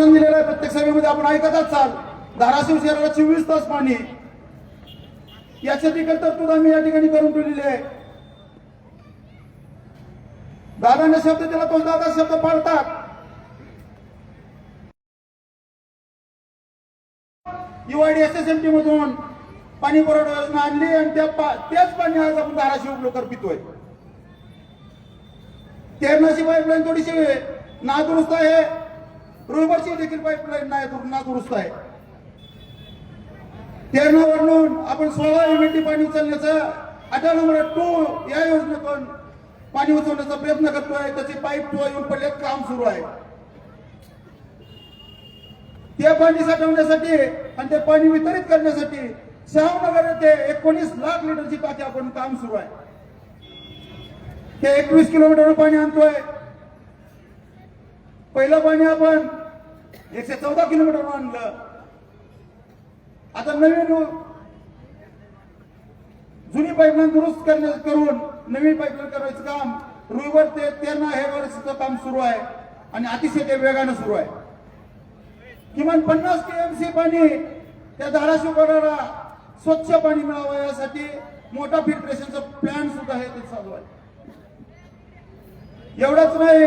दिलेला आहे प्रत्येक सभेमध्ये आपण ऐकतच चाल. धाराशिव शहराला 24 तास पाणी, याची देखील तरतूद आम्ही या ठिकाणी करून ठेवलेली आहे. दादाने शब्द दिला तो दादा शब्द पाळतात. UIDSSMT मधून पाणी पुरवठा योजना आणली आणि त्याच पाणी आज आपण धाराशिव लोकर पितोय. तेरणाची पाईपलाईन थोडीशी नादुरुस्त आहे, रुईवरची देखील पाईपलाईन नादुरुस्त आहे. तेरणा आपण 16 MT पाणी उचलण्याचं 18 नंबर 2 या योजनेतून पाणी उचलण्याचा प्रयत्न करतोय. त्याची पाईप येऊन पडले, काम सुरू आहे. ते पाणी साठवण्यासाठी आणि ते पाणी वितरित करण्यासाठी शहानगर येथे 19 लाख लिटरची टाकी आपण काम सुरू आहे. ते 21 किलोमीटर पाणी आणतोय. पहिलं पाणी आपण 114 किलोमीटर आणलं. आता नवीन जुनी पाईपलाईन दुरुस्त करून नवीन पाईपलाईन करायचं काम रुईवर ते तेरणा हे वर्षाचं काम सुरू आहे आणि अतिशय ते वेगानं सुरू आहे. किमान 50 TMC पाणी त्या धाराशिव शहराला स्वच्छ पाणी मिळावं यासाठी मोठा फिल्ट्रेशनचा प्लॅन सुद्धा हे चालू आहे. एवढंच नाही,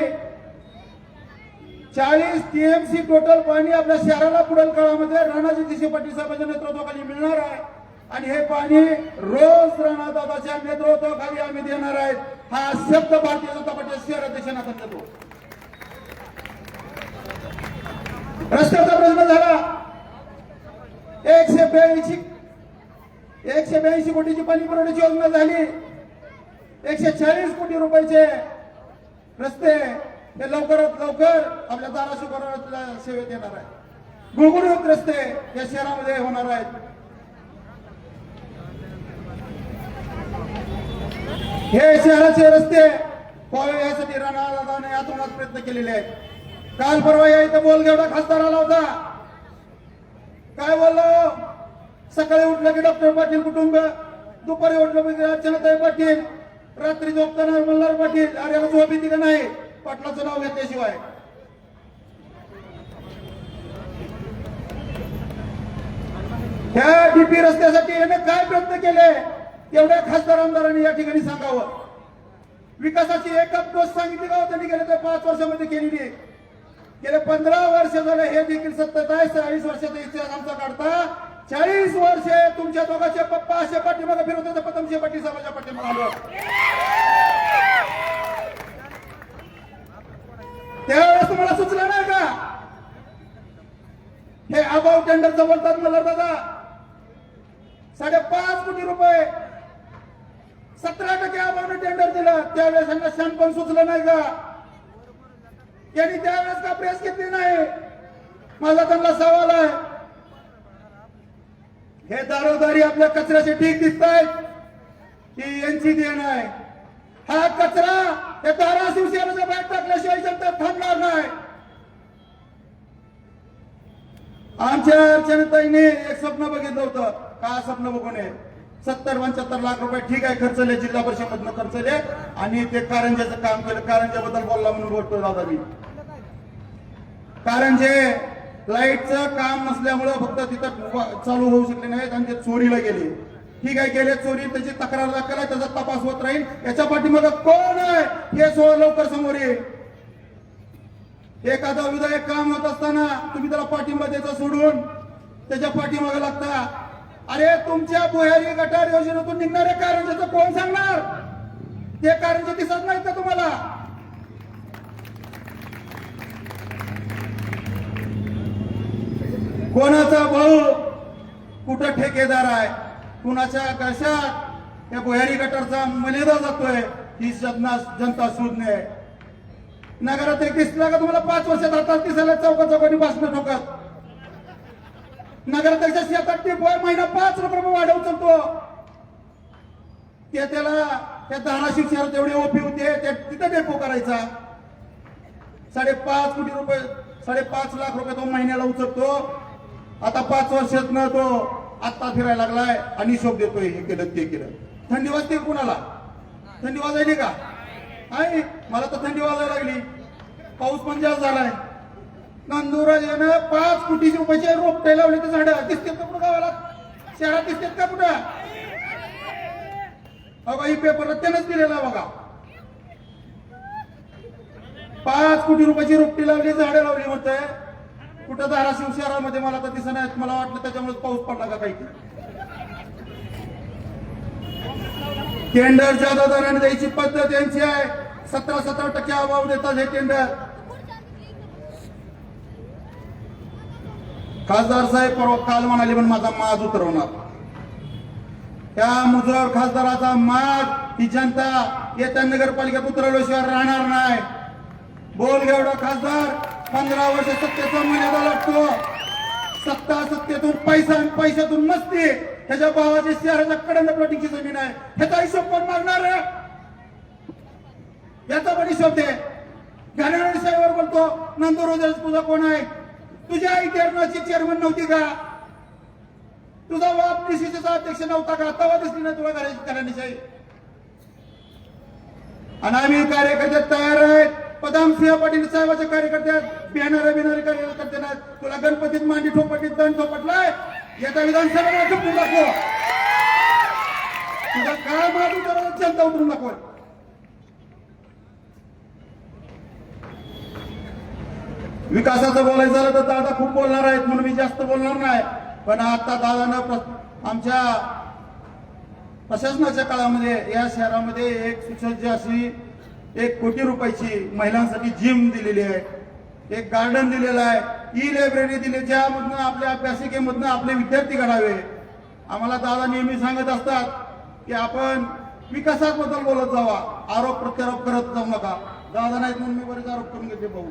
40 TMC टोटल पाणी आपल्या शहराला पुढील काळामध्ये राणाजी दिशे पाटील साहेबांच्या नेतृत्वाखाली मिळणार आहे आणि हे पाणी रोज राणादादाच्या नेतृत्वाखाली आम्ही देणार आहेत. हा शब्द भारतीय जनता पार्टी शहर अध्यक्षांना देतो. रस्त्याचा प्रश्न झाला. 182 कोटीची पाणी पुरवठ्याची योजना झाली. 140 कोटी रुपयाचे रस्ते हे लवकरात लवकर आपल्या धाराशिव शहराला सेवेत येणार आहे. गुळगुळीत रस्ते या शहरामध्ये होणार आहेत. हे शहराचे रस्ते व्हावे यासाठी राणादादाने आतोनात प्रयत्न केलेले आहेत. काल परवा या इथं बोलगेवडा खासदार आला होता. काय बोललो? सकाळी उठलं की डॉक्टर पाटील कुटुंब, दुपारी उठलं की अर्चनाताई पाटील, रात्री झोपताना मल्हार पाटील. अरे याला झोप येते का नाही पाटलाचं नाव घेतल्याशिवाय? ह्या DP रस्त्यासाठी याने काय प्रयत्न केले एवढ्या खासदार आमदारांनी या ठिकाणी सांगावं. विकासाची एकच गोष्ट सांगितली का त्यांनी गेल्या त्या 5 वर्षामध्ये केलेली. गेले 15 वर्ष झाले हे देखील सत्तेत आहे. 40 वर्षाचा इतिहास आमचा काढता 40 वर्षे तुमच्या दोघांचे पप्पा असे पाठीमागे फिरत होते, पतमशे पाटील साहेबांच्या पाठीमागे आलो. त्यावेळेस तुम्हाला सुचलं नाही का हे अभाव टेंडरचं बोलतात मला दादा? 5.5 कोटी रुपये 17% अभावने टेंडर दिलं. त्यावेळेस त्यांना शानपण सुचलं नाही का? यांनी त्यावेळेस का प्रेस घेतली नाही? माझा त्यांना सवाल आहे. हे दारोदारी आपल्या कचऱ्याचे ढीग दिसत आहेत, ही यांची देण आहे. हा कचरा या धाराशिव शहराच्या बाहेर टाकल्याशिवाय जनता थांबणार नाही. आमच्या अर्चनाताईने एक स्वप्न बघितलं होतं. का स्वप्न बघून 70-75 लाख रुपये ठीक आहे खर्चले, जिल्हा परिषदमधनं खर्चले आणि ते कारंजाचं काम केलं. कारंजाबद्दल बोलला म्हणून बोलतो दादा मी. कारंजे लाईटचं काम नसल्यामुळे फक्त तिथं चालू होऊ शकले नाहीत आणि ते चोरीला गेले. ठीक आहे, गेले चोरी, त्याची तक्रार दाखल आहे, त्याचा तपास होत राहील. याच्या पाठीमागे कोण आहे हे लवकर समोर येईल. एखादं विधायक काम होत असताना तुम्ही त्याला पाठिंबा द्यायचा सोडून त्याच्या पाठीमागे लागता. अरे तुमच्या भुयारी गटार योजनेतून निघणाऱ्या कारंजेचं कोण सांगणार? ते कारंजे दिसत नाहीत का तुम्हाला? कोणाचा भाऊ कुठं ठेकेदार आहे, कुणाच्या कशात या भुयारी गटारचा मर्यादा जातोय, ही जनता शोधणे आहे. नगरात एक दिसला का तुम्हाला 5 वर्षात हातात दिसायला चौकाचौकानी भाषण ठोकत. नगराध्यक्ष शेतात महिना 5 रुपये वाढ उचलतो. त्याला त्या धाराशिव शहरात एवढे ओपी होते तिथे डेपो करायचा. 5.5 कोटी रुपये 5.5 लाख रुपये तो महिन्याला उचलतो. आता 5 वर्षात न तो आता फिरायला लागलाय आणि हिशोब देतोय. हे केलं ते केलं. थंडी वाजते कुणाला? थंडी वाजायली का? आहे मला तर थंडी वाजायला लागली. पाऊस पण जास्त झालाय. नंदुराजानं 5 कोटी रुपयाचे रोपटे लावले ते झाडं दिसतात का कुठं गावाला? शहरात दिसतात का कुठं? अगं ही पेपर त्यानंच दिलेला बघा. 5 कोटी रुपयाची रोपटी लावली, झाडं लावली म्हणते. कुठं धाराशिव शहरामध्ये मला तर दिसत नाही. मला वाटलं त्याच्यामुळे पाऊस पडला का काही. टेंडरच्या दराने द्यायची पद्धत यांची आहे. 17% अभाव देतात हे टेंडर. खासदार साहेब परवा काल म्हणाले पण माझा माज उतरवणार. त्या मुजोर खासदाराचा माज ही जनता येत्या नगरपालिकेत उतरवल्याशिवाय राहणार नाही. बोलगेवढा खासदार 15 वर्ष सत्तेचा मर्यादा लागतो. सत्ता सत्तेतून पैसा आणि पैशातून मस्ती. त्याच्या भावाच्या शहराच्या कडंद प्लॉटिंगची जमीन आहे. ह्याचा हिशोब कोण मागणार? याचा पण हिशोब दे. घाणेरडी साहेबांवर बोलतो नंदुरबार तुझा कोण आहे? तुझ्या आई केरळची चेअरमन नव्हती का? तुझा बाप डीसीसीचा अध्यक्ष नव्हता का? तवा दिसली नाही तुला घराणीशाही? आणि आम्ही कार्यकर्ते तयार आहेत. पदामसिंह पाटील साहेबाचे कार्यकर्ते बिहारी कार्यकर्ते नाहीत. तुला गणपतीत मांडी ठोपटीत दंड ठोपटलाय. येत्या विधानसभेला ठोपून दाखव. तुझा काय मागू तर जनता उतरून दाखव. विकासाचं बोलायचं झालं तर दादा खूप बोलणार आहेत म्हणून मी जास्त बोलणार नाही. पण आता दादानं आमच्या प्रशासनाच्या काळामध्ये या शहरामध्ये एक सुसज्ज अशी 1 कोटी रुपयाची महिलांसाठी जिम दिलेली आहे. एक गार्डन दिलेलं आहे. ई लायब्ररी दिली ज्यामधनं आपल्या अभ्यासिकेमधनं आपले विद्यार्थी घडावे. आम्हाला दादा नेहमी सांगत असतात की आपण विकासाबद्दल बोलत जावा, आरोप प्रत्यारोप करत जाऊ नका. दादा नाहीत म्हणून मी बरेच आरोप करून घेते भाऊ.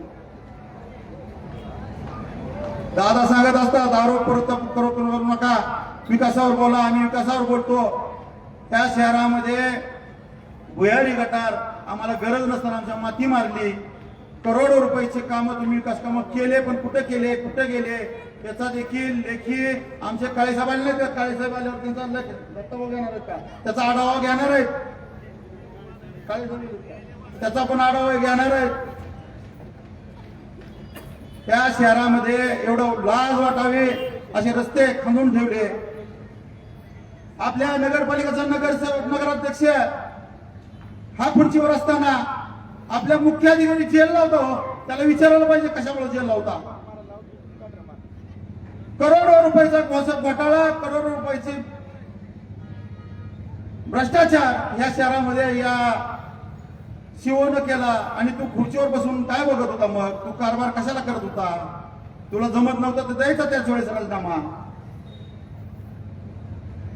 दादा सांगत असतात आरोप प्रत्यारोप करू नका, विकासावर बोला. आम्ही विकासावर बोलतो. त्या शहरामध्ये भुयारी गटार आम्हाला गरज नसताना आमच्या माती मारली. करोडो रुपयाचे कामं तुम्ही विकास कामं केले, पण कुठे केले, कुठे गेले त्याचा देखील लेखी आमचे काळेसाहेब आले नाही. काळेसाहेब आल्यावर त्यांचा दत्तभाऊ घेणार आहेत का? त्याचा आढावा घेणार आहेत. त्याचा पण आढावा घेणार आहेत. त्या शहरामध्ये एवढं लाज वाटावे असे रस्ते खंदून ठेवले. आपल्या नगरपालिकेचा नगराध्यक्ष हा खुर्चीवर असताना आपल्या मुख्याधिकारी जेलला होता. त्याला विचारायला पाहिजे कशामुळे जेलला होता. करोडो रुपयाचा घोटाळा, करोडो रुपयाचे भ्रष्टाचार या शहरामध्ये या शिवनं केला. आणि तू खुर्चीवर बसून काय बघत होता? मग तू कारभार कशाला करत होता? तुला जमत नव्हतं तर द्यायचा त्याच वेळेस राजीनामा.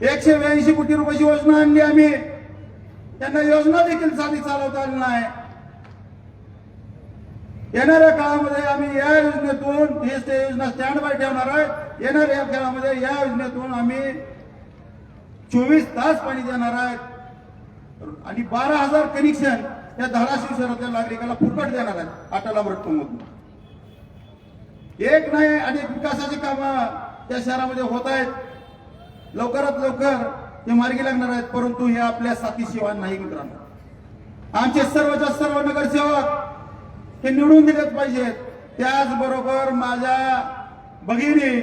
182 कोटी रुपयाची योजना आणली आम्ही. त्यांना योजना देखील साधी चालवता आली नाही. येणाऱ्या काळामध्ये आम्ही या योजनेतून ही योजना स्टँड बाय ठेवणार आहे. येणाऱ्या काळामध्ये या योजनेतून आम्ही 24 तास पाणी देणार आहेत. आणि 12,000 कनेक्शन या धाराशिव शहरातल्या नागरिकांना फुकट देणार आहेत अटलामृतमधून. एक नाही अनेक विकासाची कामं त्या शहरामध्ये होत आहेत. लवकरात लवकर ते मार्गी लागणार आहेत. परंतु हे आपल्या साथीशिवाय नाही मित्रांनो. आमचे सर्वच्या सर्व नगरसेवक हे निवडून दिलेच पाहिजेत. त्याचबरोबर माझ्या भगिनी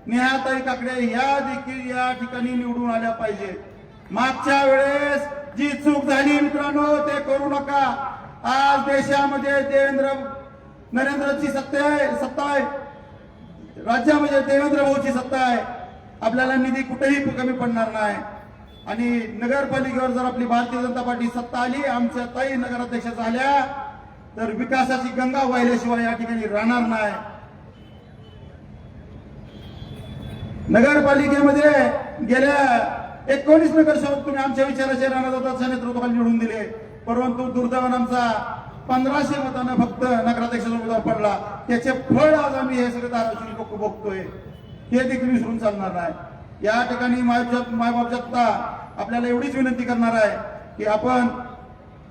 नेहाताई काकडे या देखील या ठिकाणी निवडून आल्या पाहिजेत. मागच्या वेळेस जी चूक झाली मित्रांनो ते करू नका. आज देशामध्ये नरेंद्रची सत्ता आहे. राज्यामध्ये देवेंद्र भाऊची सत्ता आहे. आपल्याला निधी कुठेही कमी पडणार नाही. आणि नगरपालिकेवर जर आपली भारतीय जनता पार्टी सत्ता आली, आमच्या ताई नगराध्यक्ष झाल्या, तर विकासाची गंगा वाहिल्याशिवाय या ठिकाणी राहणार नाही. नगरपालिकेमध्ये गेल्या 19 नगरसेवक तुम्ही आमच्या विचाराचे राणादादाच्या नेतृत्वाखाली निवडून दिले. परंतु दुर्दैवाने आमचा 1500 मतांना फक्त नगराध्यक्षाचा उमेदवार पडला. त्याचे फळ आज आम्ही हे सगळे धाराशिव लोक बघतोय. हे देखील विसरून चालणार नाही. या ठिकाणी मायबाप जनता आपल्याला एवढीच विनंती करणार आहे की आपण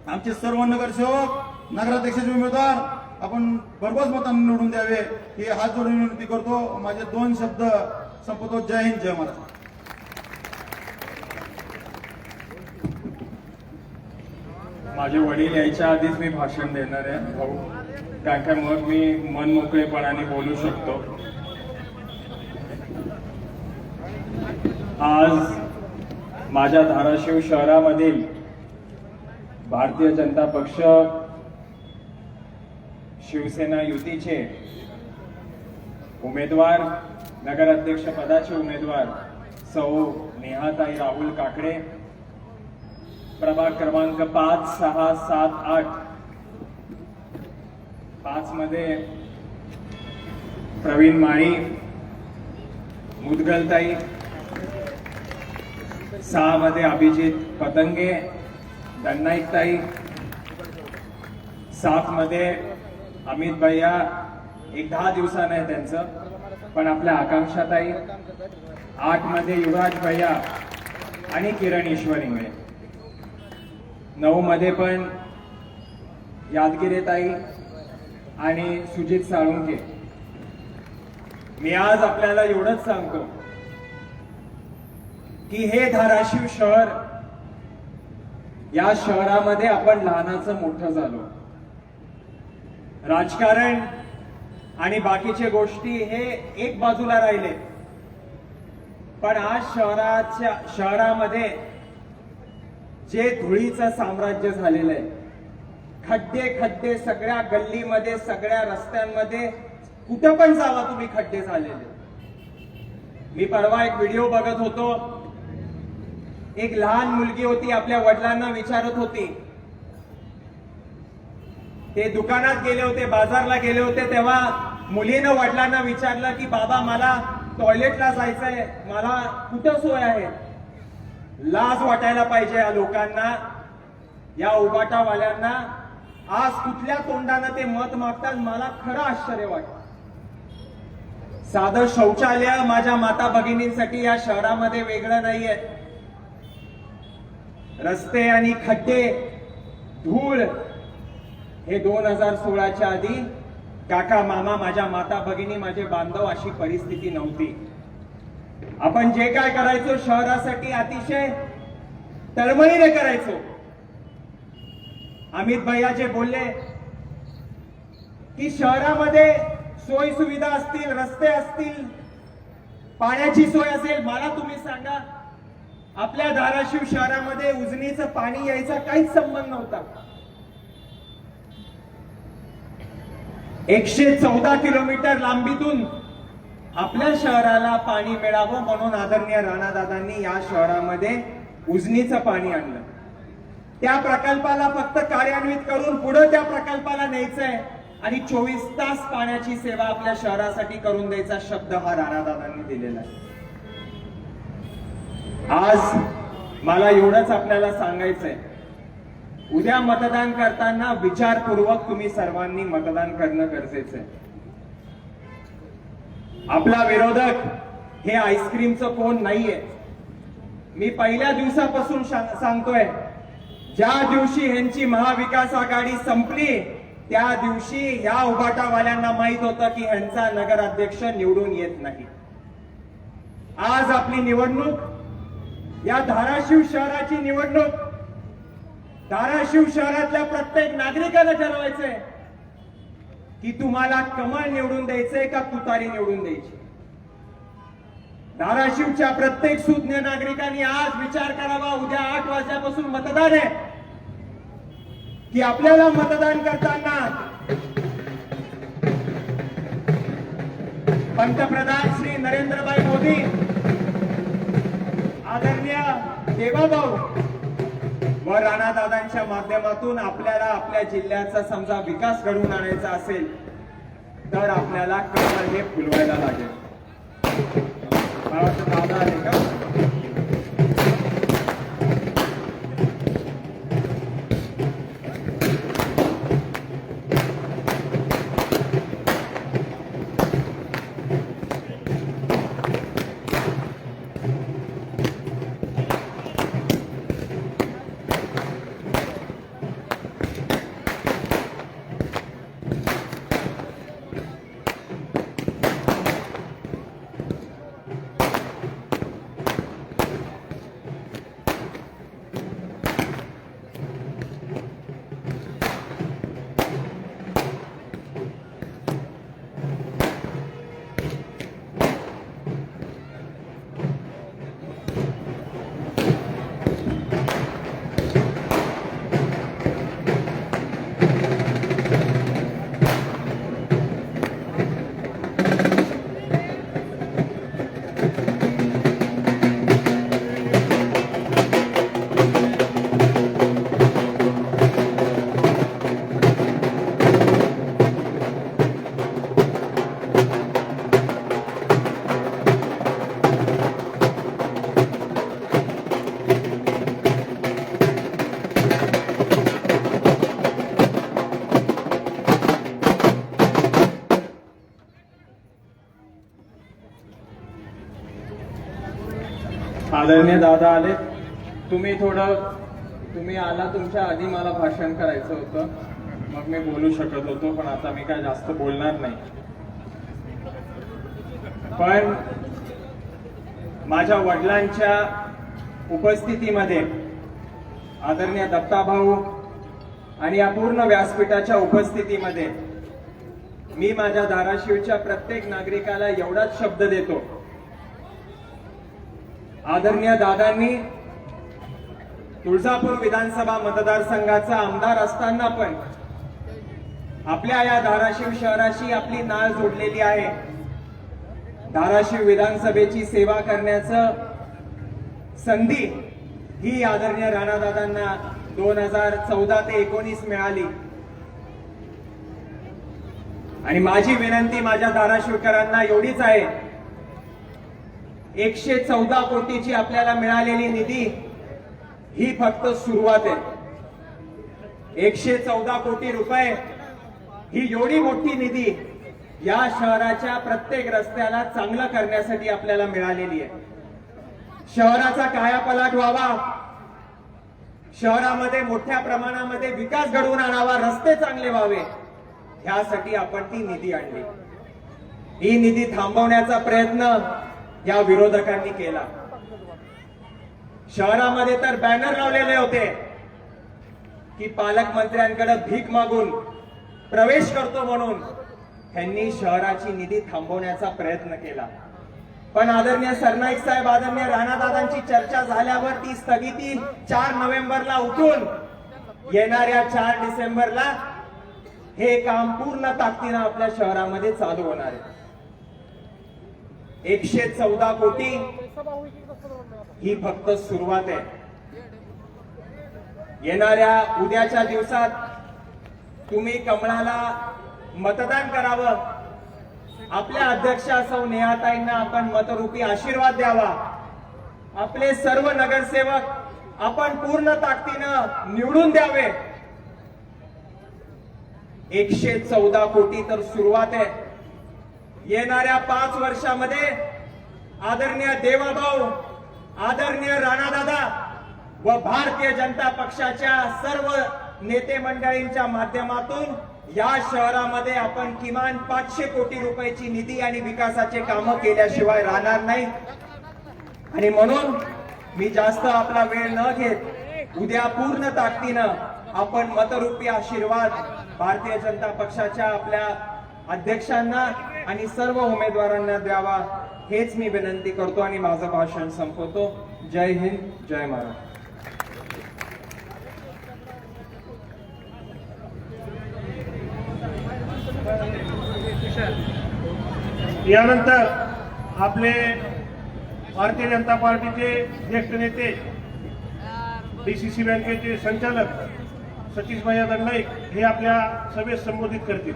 आमचे सर्व नगरसेवक नगराध्यक्षाचे उमेदवार आपण भरघोस मतांनी निवडून द्यावे ही हात जोडून विनंती करतो. माझे 2 शब्द संपवतो. जय हिंद, जय महाराष्ट्र. माझे वडील यायच्या आधीच मी भाषण देणार आहे. भाऊ काय काय मग मी मन मोकळेपणाने बोलू शकतो. आज माझ्या धाराशिव शहरामधील भारतीय जनता पक्ष शिवसेना युतीचे उमेदवार, नगराध्यक्ष पदाचे उमेदवार सौ नेहाताई राहुल काकडे, प्रभाग क्रमांक 5, 6, 7, 8, 5 मध्ये प्रवीण माळी, मुदगलताई, 6 मध्ये अभिजित पतंगे, दन्नाईकताई, 7 मध्ये अमित भैया, एक 10 दिवसानं आहे त्यांचं, पण आपल्या आकांक्षाताई, 8 मध्ये युवराज भैया आणि किरण ईश्वर इंगळे, 9 मध्ये पण यादगिरीताई आणि सुजित साळुंके. मी आज आपल्याला एवढंच सांगतो की हे धाराशिव शहर, या शहरामध्ये आपण लहानाचं मोठं झालो. राजकारण आणि बाकीचे गोष्टी हे एक बाजूला राहिले, पण आज शहरामध्ये जे धुळीचं साम्राज्य झालेलं आहे, खड्डे खड्डे सगळ्या गल्लीमध्ये, सगळ्या रस्त्यांमध्ये, कुठं पण जावा तुम्ही खड्डे झालेले. मी परवा एक व्हिडिओ बघत होतो, एक लहान मुलगी होती, आपल्या वडिलांना विचारत होती. ते दुकानात गेले होते, बाजारला गेले होते, तेव्हा मुलीनं वडिलांना विचारलं की बाबा मला टॉयलेटला जायचंय, मला कुठं सोय आहे. लाज वाटायला पाहिजे या लोकांना, या उबाटावाल्यांना. आज कुठल्या तोंडानं ते मत मागतात, मला खरं आश्चर्य वाटतं. साधं शौचालय माझ्या माता भगिनींसाठी या शहरामध्ये वेगळं नाहीये. रस्ते आणि खड्डे, धूळ, हे 2016च्या आधी काका, मामा, माझ्या माता भगिनी, माझे बांधव, अशी परिस्थिती नव्हती. आपण जे काय करायचो शहरासाठी अतिशय तळमळीने करायचो. अमित भैया जे बोलले की शहरामध्ये सोयी सुविधा असतील, रस्ते असतील, पाण्याची सोय असेल, मला तुम्ही सांगा, आपल्या धाराशिव शहरामध्ये उजनीचं पाणी यायचा काहीच संबंध नव्हता. 114 किलोमीटर लांबीतून आपल्या शहराला पाणी मिळावं म्हणून आदरणीय राणादादांनी या शहरामध्ये उजनीचं पाणी आणलं. त्या प्रकल्पाला फक्त कार्यान्वित करून पुढे त्या प्रकल्पाला न्यायचंय आणि 24 तास पाण्याची सेवा आपल्या शहरासाठी करून द्यायचा शब्द हा राणादादांनी दिलेला आहे. आज मला एवढंच आपल्याला सांगायचंय, उद्या मतदान करताना विचारपूर्वक तुम्ही सर्वांनी मतदान करणं गरजेचं आहे. आपला विरोधक हे आईस्क्रीमचं कोण नाहीये. मी पहिल्या दिवसापासून सांगतोय, ज्या दिवशी ह्यांची महाविकास आघाडी संपली त्या दिवशी या उबाटावाल्यांना माहित होतं की ह्यांचा नगराध्यक्ष निवडून येत नाही. आज आपली निवडणूक, या धाराशिव शहराची निवडणूक, धाराशिव शहरातल्या प्रत्येक नागरिकाला ठरवायचंय की तुम्हाला कमळ निवडून द्यायचंय का तुतारी निवडून द्यायची. धाराशिवच्या प्रत्येक सुज्ञ नागरिकांनी आज विचार करावा, उद्या 8 वाजल्यापासून मतदान आहे, की आपल्याला मतदान करताना पंतप्रधान श्री नरेंद्रभाई मोदी, आदरणीय देवाभाऊ व राणादादांच्या माध्यमातून आपल्याला आपल्या जिल्ह्याचा समजा विकास घडवून आणायचा असेल तर आपल्याला कमळ हे फुलवायला लागेल. मला वाटतं दादा आले का? आदरणीय दादा आले. तुम्ही आला तुमच्या आधी मला भाषण करायचं होतं, मग मी बोलू शकत होतो, पण आता मी काय जास्त बोलणार नाही. पण माझ्या वडिलांच्या उपस्थितीमध्ये, आदरणीय दत्ताभाऊ आणि या पूर्ण व्यासपीठाच्या उपस्थितीमध्ये मी माझ्या धाराशिवच्या प्रत्येक नागरिकाला एवढाच शब्द देतो. आदरणीय दादांनी तुळजापूर विधानसभा मतदारसंघाचा आमदार असताना पण आपल्या या धाराशिव शहराशी आपली नाळ जोडलेली आहे. धाराशिव विधानसभेची सेवा करण्याचं संधी ही आदरणीय राणादादांना 2014 ते 19 मिळाली. आणि माझी विनंती माझ्या धाराशिवकरांना एवढीच आहे, 114 कोटीची आपल्याला मिळालेली निधी ही फक्त सुरुवात आहे. 114 कोटी रुपये ही एवढी मोठी निधी या शहराच्या प्रत्येक रस्त्याला चांगलं करण्यासाठी आपल्याला मिळालेली आहे. शहराचा कायापालट व्हावा, शहरामध्ये मोठ्या प्रमाणामध्ये विकास घडवून आणावा, रस्ते चांगले व्हावे, ह्यासाठी आपण ती निधी आणली. ही निधी थांबवण्याचा प्रयत्न या विरोधकांनी केला. शहरामध्ये तर बॅनर लावलेले होते की पालकमंत्र्यांकडे भीक मागून प्रवेश करतो म्हणून त्यांनी शहराची निधी थांबवण्याचा प्रयत्न केला. पण आदरणीय सरनाईक साहेब, आदरणीय राणादादांची चर्चा झाल्यावर ती स्थगिती 4 नोव्हेंबरला उठून येणाऱ्या 4 डिसेंबरला हे काम पूर्ण ताकदीनं आपल्या शहरामध्ये चालू होणार आहे. 114 कोटी ही फक्त सुरुवात आहे. येणाऱ्या उद्याच्या दिवसात तुम्ही कमळाला मतदान करावं. आपल्या अध्यक्षा सौ नेहाताईंना आपण मतरूपी आशीर्वाद द्यावा. आपले सर्व नगरसेवक आपण पूर्ण ताकदीनं निवडून द्यावे. 114 कोटी तर सुरुवात आहे. येणाऱ्या 5 वर्षामध्ये आदरणीय देवाभाऊ, आदरणीय राणादादा व भारतीय जनता पक्षाच्या सर्व नेते मंडळींच्या माध्यमातून या शहरामध्ये आपण किमान 500 कोटी रुपयाची निधी आणि विकासाचे कामं केल्याशिवाय राहणार नाही. आणि म्हणून मी जास्त आपला वेळ न घेत उद्या पूर्ण ताकदीनं आपण मतरूपी आशीर्वाद भारतीय जनता पक्षाच्या आपल्या अध्यक्षांना आणि सर्व उमेदवारांना द्यावा, हेच मी विनंती करतो आणि माझं भाषण संपवतो. जय हिंद, जय महाराष्ट्र. यानंतर आपले भारतीय जनता पार्टीचे ज्येष्ठ नेते, डीसीसी बँकेचे संचालक सतीश भैया दंडाईक हे आपल्या सभेस संबोधित करतील.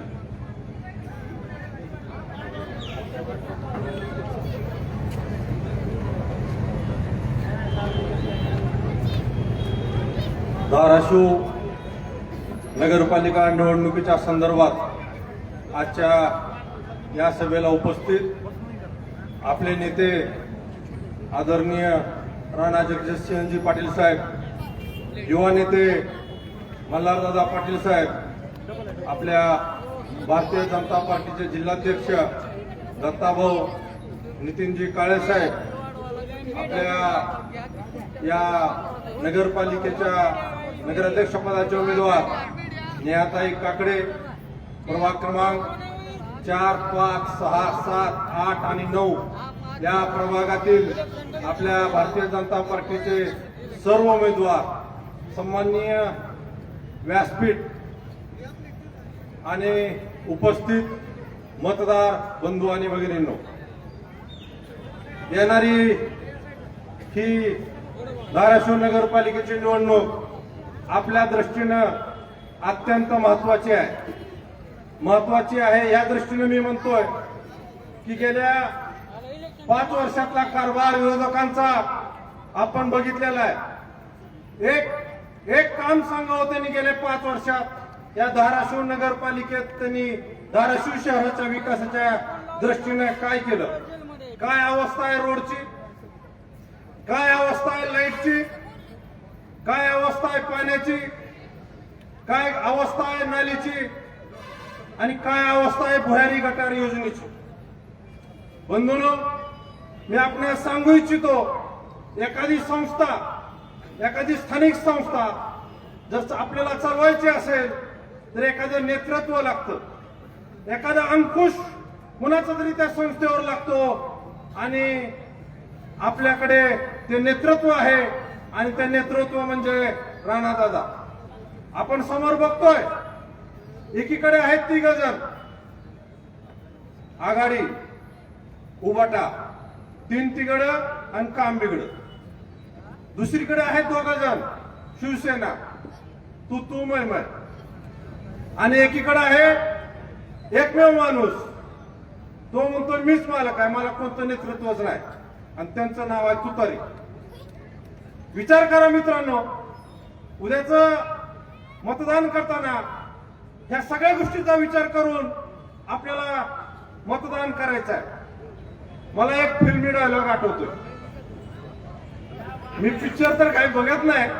धाराशिव नगरपालिका निवडणुकीच्या संदर्भात आजच्या या सभेला उपस्थित आपले नेते आदरणीय राणा जगजितसिंहजी पाटील साहेब, युवा नेते मल्हारदादा पाटील साहेब, आपल्या भारतीय जनता पार्टीचे जिल्हाध्यक्ष दत्ताभाऊ नितीनजी काळे साहेब, आपल्या या नगरपालिकेच्या नगराध्यक्षपदाचे उमेदवार नेहाताई काकडे, प्रभाग क्रमांक 4, 5, 6, 7, 8 आणि 9 या प्रभागातील आपल्या भारतीय जनता पार्टीचे सर्व उमेदवार, सन्माननीय व्यासपीठ आणि उपस्थित मतदार बंधू आणि भगिनींनो, येणारी ही धाराशिव नगरपालिकेची निवडणूक आपल्या दृष्टीनं अत्यंत महत्वाची आहे. या दृष्टीने मी म्हणतोय की गेल्या 5 वर्षातला कारभार विरोधकांचा आपण बघितलेला आहे. एक काम सांगावं त्यांनी गेल्या 5 वर्षात या धाराशिव नगरपालिकेत त्यांनी धाराशिव शहराच्या विकासाच्या दृष्टीने काय केलं, काय अवस्था आहे रोडची. काय अवस्था आहे लाईटची, काय अवस्था आहे पाण्याची, काय अवस्था आहे नालीची आणि काय अवस्था आहे भुयारी गटार योजनेची. बंधूंनो, मी आपणास सांगू इच्छितो, एखादी संस्था, एखादी स्थानिक संस्था जर आपल्याला चालवायची असेल तर एखादं नेतृत्व लागतं, एखादा अंकुश कुणाचा तरी त्या संस्थेवर लागतो आणि आपल्याकडे ते नेतृत्व आहे आणि ते नेतृत्व म्हणजे राणादादा. आपण समोर बघतोय, एकीकडे आहेत 3 जण, आघाडी, उबाटा, 3 तिघडं आणि काम बिघड. दुसरीकडे आहेत 2 जण, शिवसेना, तू मै. आणि एकीकडे आहे एकमेव माणूस, तो म्हणतो मीच मालक आहे, मला कोणतं नेतृत्वच नाही, आणि त्यांचं नाव आहे तुतारी. विचार करा मित्रांनो, उद्याच मतदान करताना ह्या सगळ्या गोष्टीचा विचार करून आपल्याला मतदान करायचं आहे. मला एक फिल्मी डायलॉग आठवतोय, मी पिक्चर तर काही बघत नाही.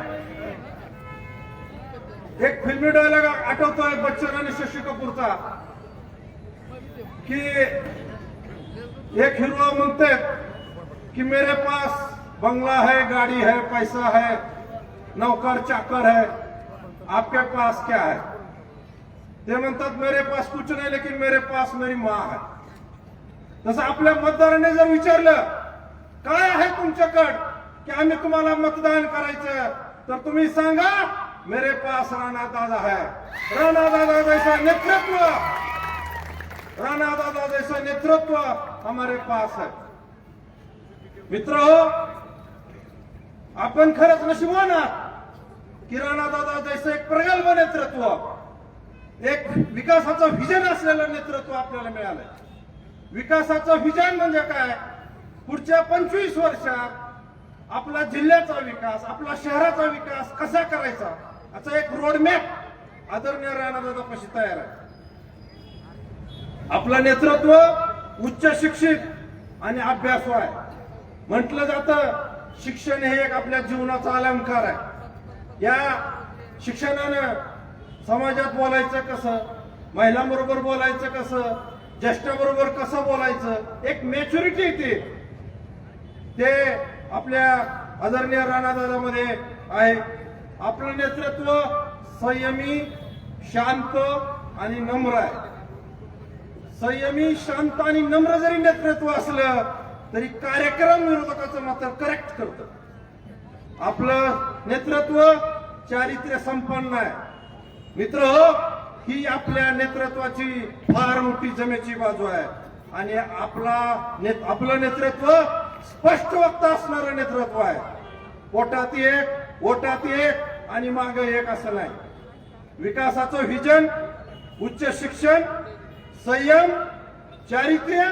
एक फिल्मी डायलॉग आठवतोय बच्चन आणि शशी कपूरचा, की एक हिरो म्हणते कि मेरे पास बंगला है, गाड़ी है, पैसा है, नौकर चाकर है, आपके पास क्या है? ते म्हणतात मेरे पास कुछ नहीं लेकिन मेरे पास मेरी माँ है. तसं आपल्या मतदाराने जर विचारलं काय आहे तुमच्याकडं की आम्ही तुम्हाला मतदान करायचं, तर तुम्ही सांगा मेरे पास राणा दादा है. राणा दादा जैसा नेतृत्व, राणा दादा जैसा नेतृत्व हमारे पास है. मित्र हो, आपण खरंच नशिबवान आहात की राणा दादा जैसे एक प्रगल्भ नेतृत्व, एक विकासाचं व्हिजन असलेलं नेतृत्व आपल्याला मिळालंय. विकासाचं व्हिजन म्हणजे काय? पुढच्या 25 वर्षात आपला जिल्ह्याचा विकास, आपला शहराचा विकास कसा करायचा, याचा एक रोडमॅप आदरणीय राणादादापाशी तयार आहे. आपलं नेतृत्व उच्च शिक्षित आणि अभ्यासू आहे. म्हटलं जातं शिक्षण हे एक आपल्या जीवनाचा अलंकार आहे. या शिक्षणानं समाजात बोलायचं कसं, महिलांबरोबर बोलायचं कसं, ज्येष्ठाबरोबर कसं बोलायचं, एक मॅच्युरिटी येते. ते आपल्या आदरणीय राणादादामध्ये आहे. आपलं नेतृत्व संयमी, शांत आणि नम्र आहे. संयमी, शांत आणि नम्र जरी नेतृत्व असलं तरी कार्यक्रम विरोधकाचं मात्र करेक्ट करतं. आपलं नेतृत्व चारित्र्य संपन्न आहे. मित्र हो, ही आपल्या नेतृत्वाची फार मोठी जमेची बाजू आहे. आणि आपलं नेतृत्व स्पष्ट वक्ता असणारं नेतृत्व आहे. पोटात एक, ओटात एक आणि मागे एक असं नाही. विकासाचं व्हिजन, उच्च शिक्षण, संयम, चारित्र्य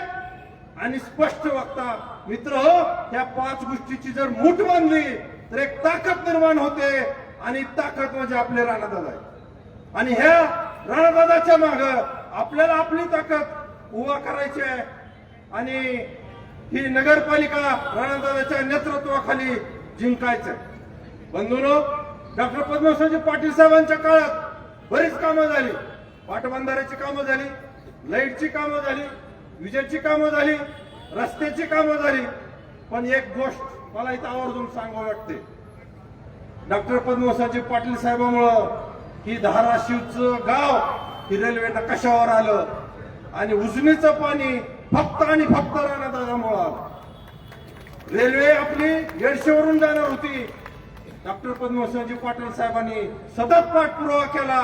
आणि स्पष्ट वक्ता. मित्र हो, ह्या 5 गोष्टीची जर मूठ बांधली तर एक ताकद निर्माण होते. आणि ताकद म्हणजे आपले राणादादा आहे. आणि ह्या राणादादाच्या माग आपल्याला आपली ताकद उभा करायची आहे. आणि ही नगरपालिका राणादादाच्या नेतृत्वाखाली जिंकायचं. बंधूंनो, डॉक्टर पद्मसिंह पाटील साहेबांच्या काळात बरीच कामं झाली. पाटबंधाऱ्याची कामं झाली, लाईटची कामं झाली, विजेची कामं झाली, रस्त्याची कामं झाली. पण एक गोष्ट मला इथं आवर्जून सांगावं वाटते, डॉक्टर पद्मसिंह पाटील साहेबांमुळं ही धाराशिवचं गाव ही रेल्वे नकाशावर आलं. आणि उजनीचं पाणी फक्त आणि फक्त राणादादामुळं आलं. रेल्वे आपली येडशीवरून जाणार होती, डॉक्टर पद्मसिंह पाटील साहेबांनी सतत पाठपुरावा केला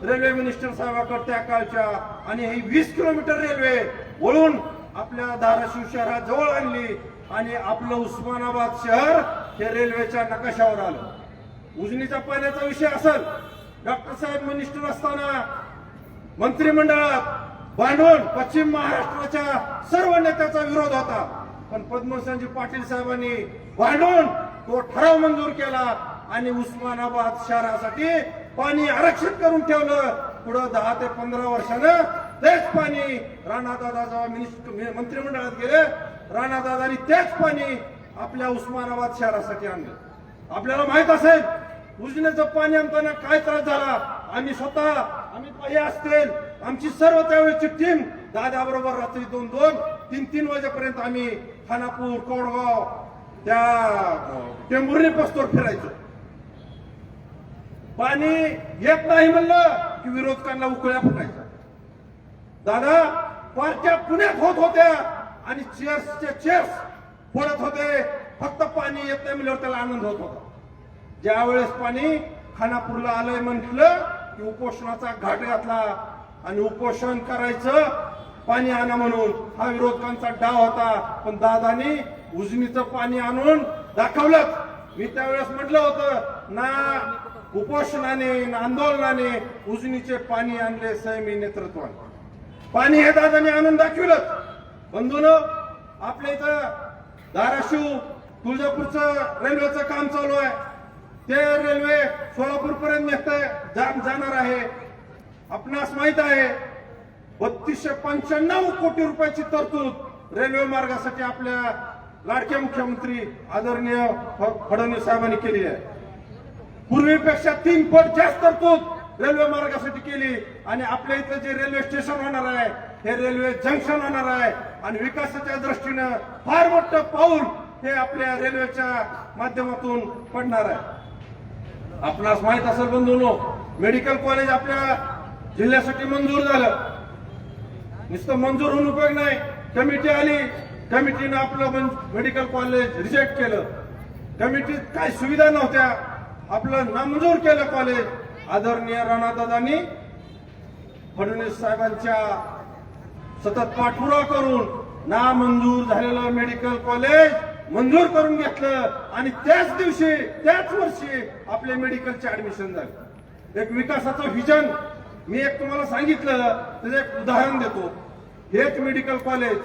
रेल्वे मिनिस्टर साहेबांकडे त्या काळच्या. आणि ही 20 किलोमीटर रेल्वे वळून आपल्या धाराशिव शहरात जवळ आणली. आणि आपलं उस्मानाबाद शहर हे रेल्वेच्या नकाशावर आलं. उजनीच्या पाण्याचा विषय असेल, डॉक्टर साहेब मिनिस्टर असताना मंत्रिमंडळात भांडून पश्चिम महाराष्ट्राच्या सर्व नेत्याचा विरोध होता. पण पद्मसिंह पाटील साहेबांनी भांडून तो ठराव मंजूर केला आणि उस्मानाबाद शहरासाठी पाणी आरक्षित करून ठेवलं. पुढे 10 ते 15 वर्षानं तेच पाणी राणादादा जेव्हा मंत्रिमंडळात गेले, राणादादांनी तेच पाणी आपल्या उस्मानाबाद शहरासाठी आणलं. आपल्याला माहित असेल उजनीचं पाणी आणताना काय त्रास झाला. आम्ही स्वतः अमित भाई असतील आमची सर्व त्यावेळेची टीम दादाबरोबर रात्री 2-2, 3-3 वाजेपर्यंत आम्ही खानापूर, कोडगाव, त्या टेंभुर्णी पोस्टवर फिरायचो. पाणी येत नाही म्हणलं की विरोधकांना उकळ्या फुटायच्या. दादा पार्ट्या पुण्यात होत होत्या आणि चेअर्स फोडत होते. फक्त पाणी येत नाही म्हणल्यावर त्याला आनंद होत होता. ज्या वेळेस पाणी खानापूरला आलंय म्हटलं की उपोषणाचा घाट घातला आणि उपोषण करायचं पाणी आणा म्हणून हा विरोधकांचा डाव होता. पण दादानी उजनीचं पाणी आणून दाखवलं. मी त्यावेळेस म्हटलं होतं ना उपोषणाने ना आंदोलनाने उजनीचे पाणी आणले संयमी नेतृत्वाने. पाणी हे दादाने आणून दाखवलं. बंधूंनो आपल्या इथं धाराशिव तुळजापूरचं रेल्वेचं काम चालू आहे. ते रेल्वे सोलापूर पर्यंत जाणार आहे. आपणास माहित आहे 3295 कोटी रुपयाची तरतूद रेल्वे मार्गासाठी आपल्या लाडके मुख्यमंत्री आदरणीय फडणवीस साहेबांनी केली आहे. पूर्वीपेक्षा 3 पट जास्त तरतूद रेल्वे मार्गासाठी केली. आणि आपल्या इथलं जे रेल्वे स्टेशन होणार आहे हे रेल्वे जंक्शन होणार आहे. आणि विकासाच्या दृष्टीनं फार मोठं पाऊल हे आपल्या रेल्वेच्या माध्यमातून पडणार आहे. आपणास माहित असेल बंधूंनो मेडिकल कॉलेज आपल्या जिल्ह्यासाठी मंजूर झालं. नुसतं मंजूर होऊन उपयोग नाही. कमिटी आली, कमिटीनं आपलं मेडिकल कॉलेज रिजेक्ट केलं. कमिटीत काही सुविधा नव्हत्या, आपलं नामंजूर केलं कॉलेज. आदरणीय राणादादांनी फडणवीस साहेबांच्या सतत पाठपुरावा करून नामंजूर झालेलं मेडिकल कॉलेज मंजूर करून घेतलं आणि त्याच दिवशी त्याच वर्षी आपले मेडिकलचे ऍडमिशन झाले. एक विकासाचं व्हिजन मी एक तुम्हाला सांगितलं त्याचं एक उदाहरण देतो. हेच मेडिकल कॉलेज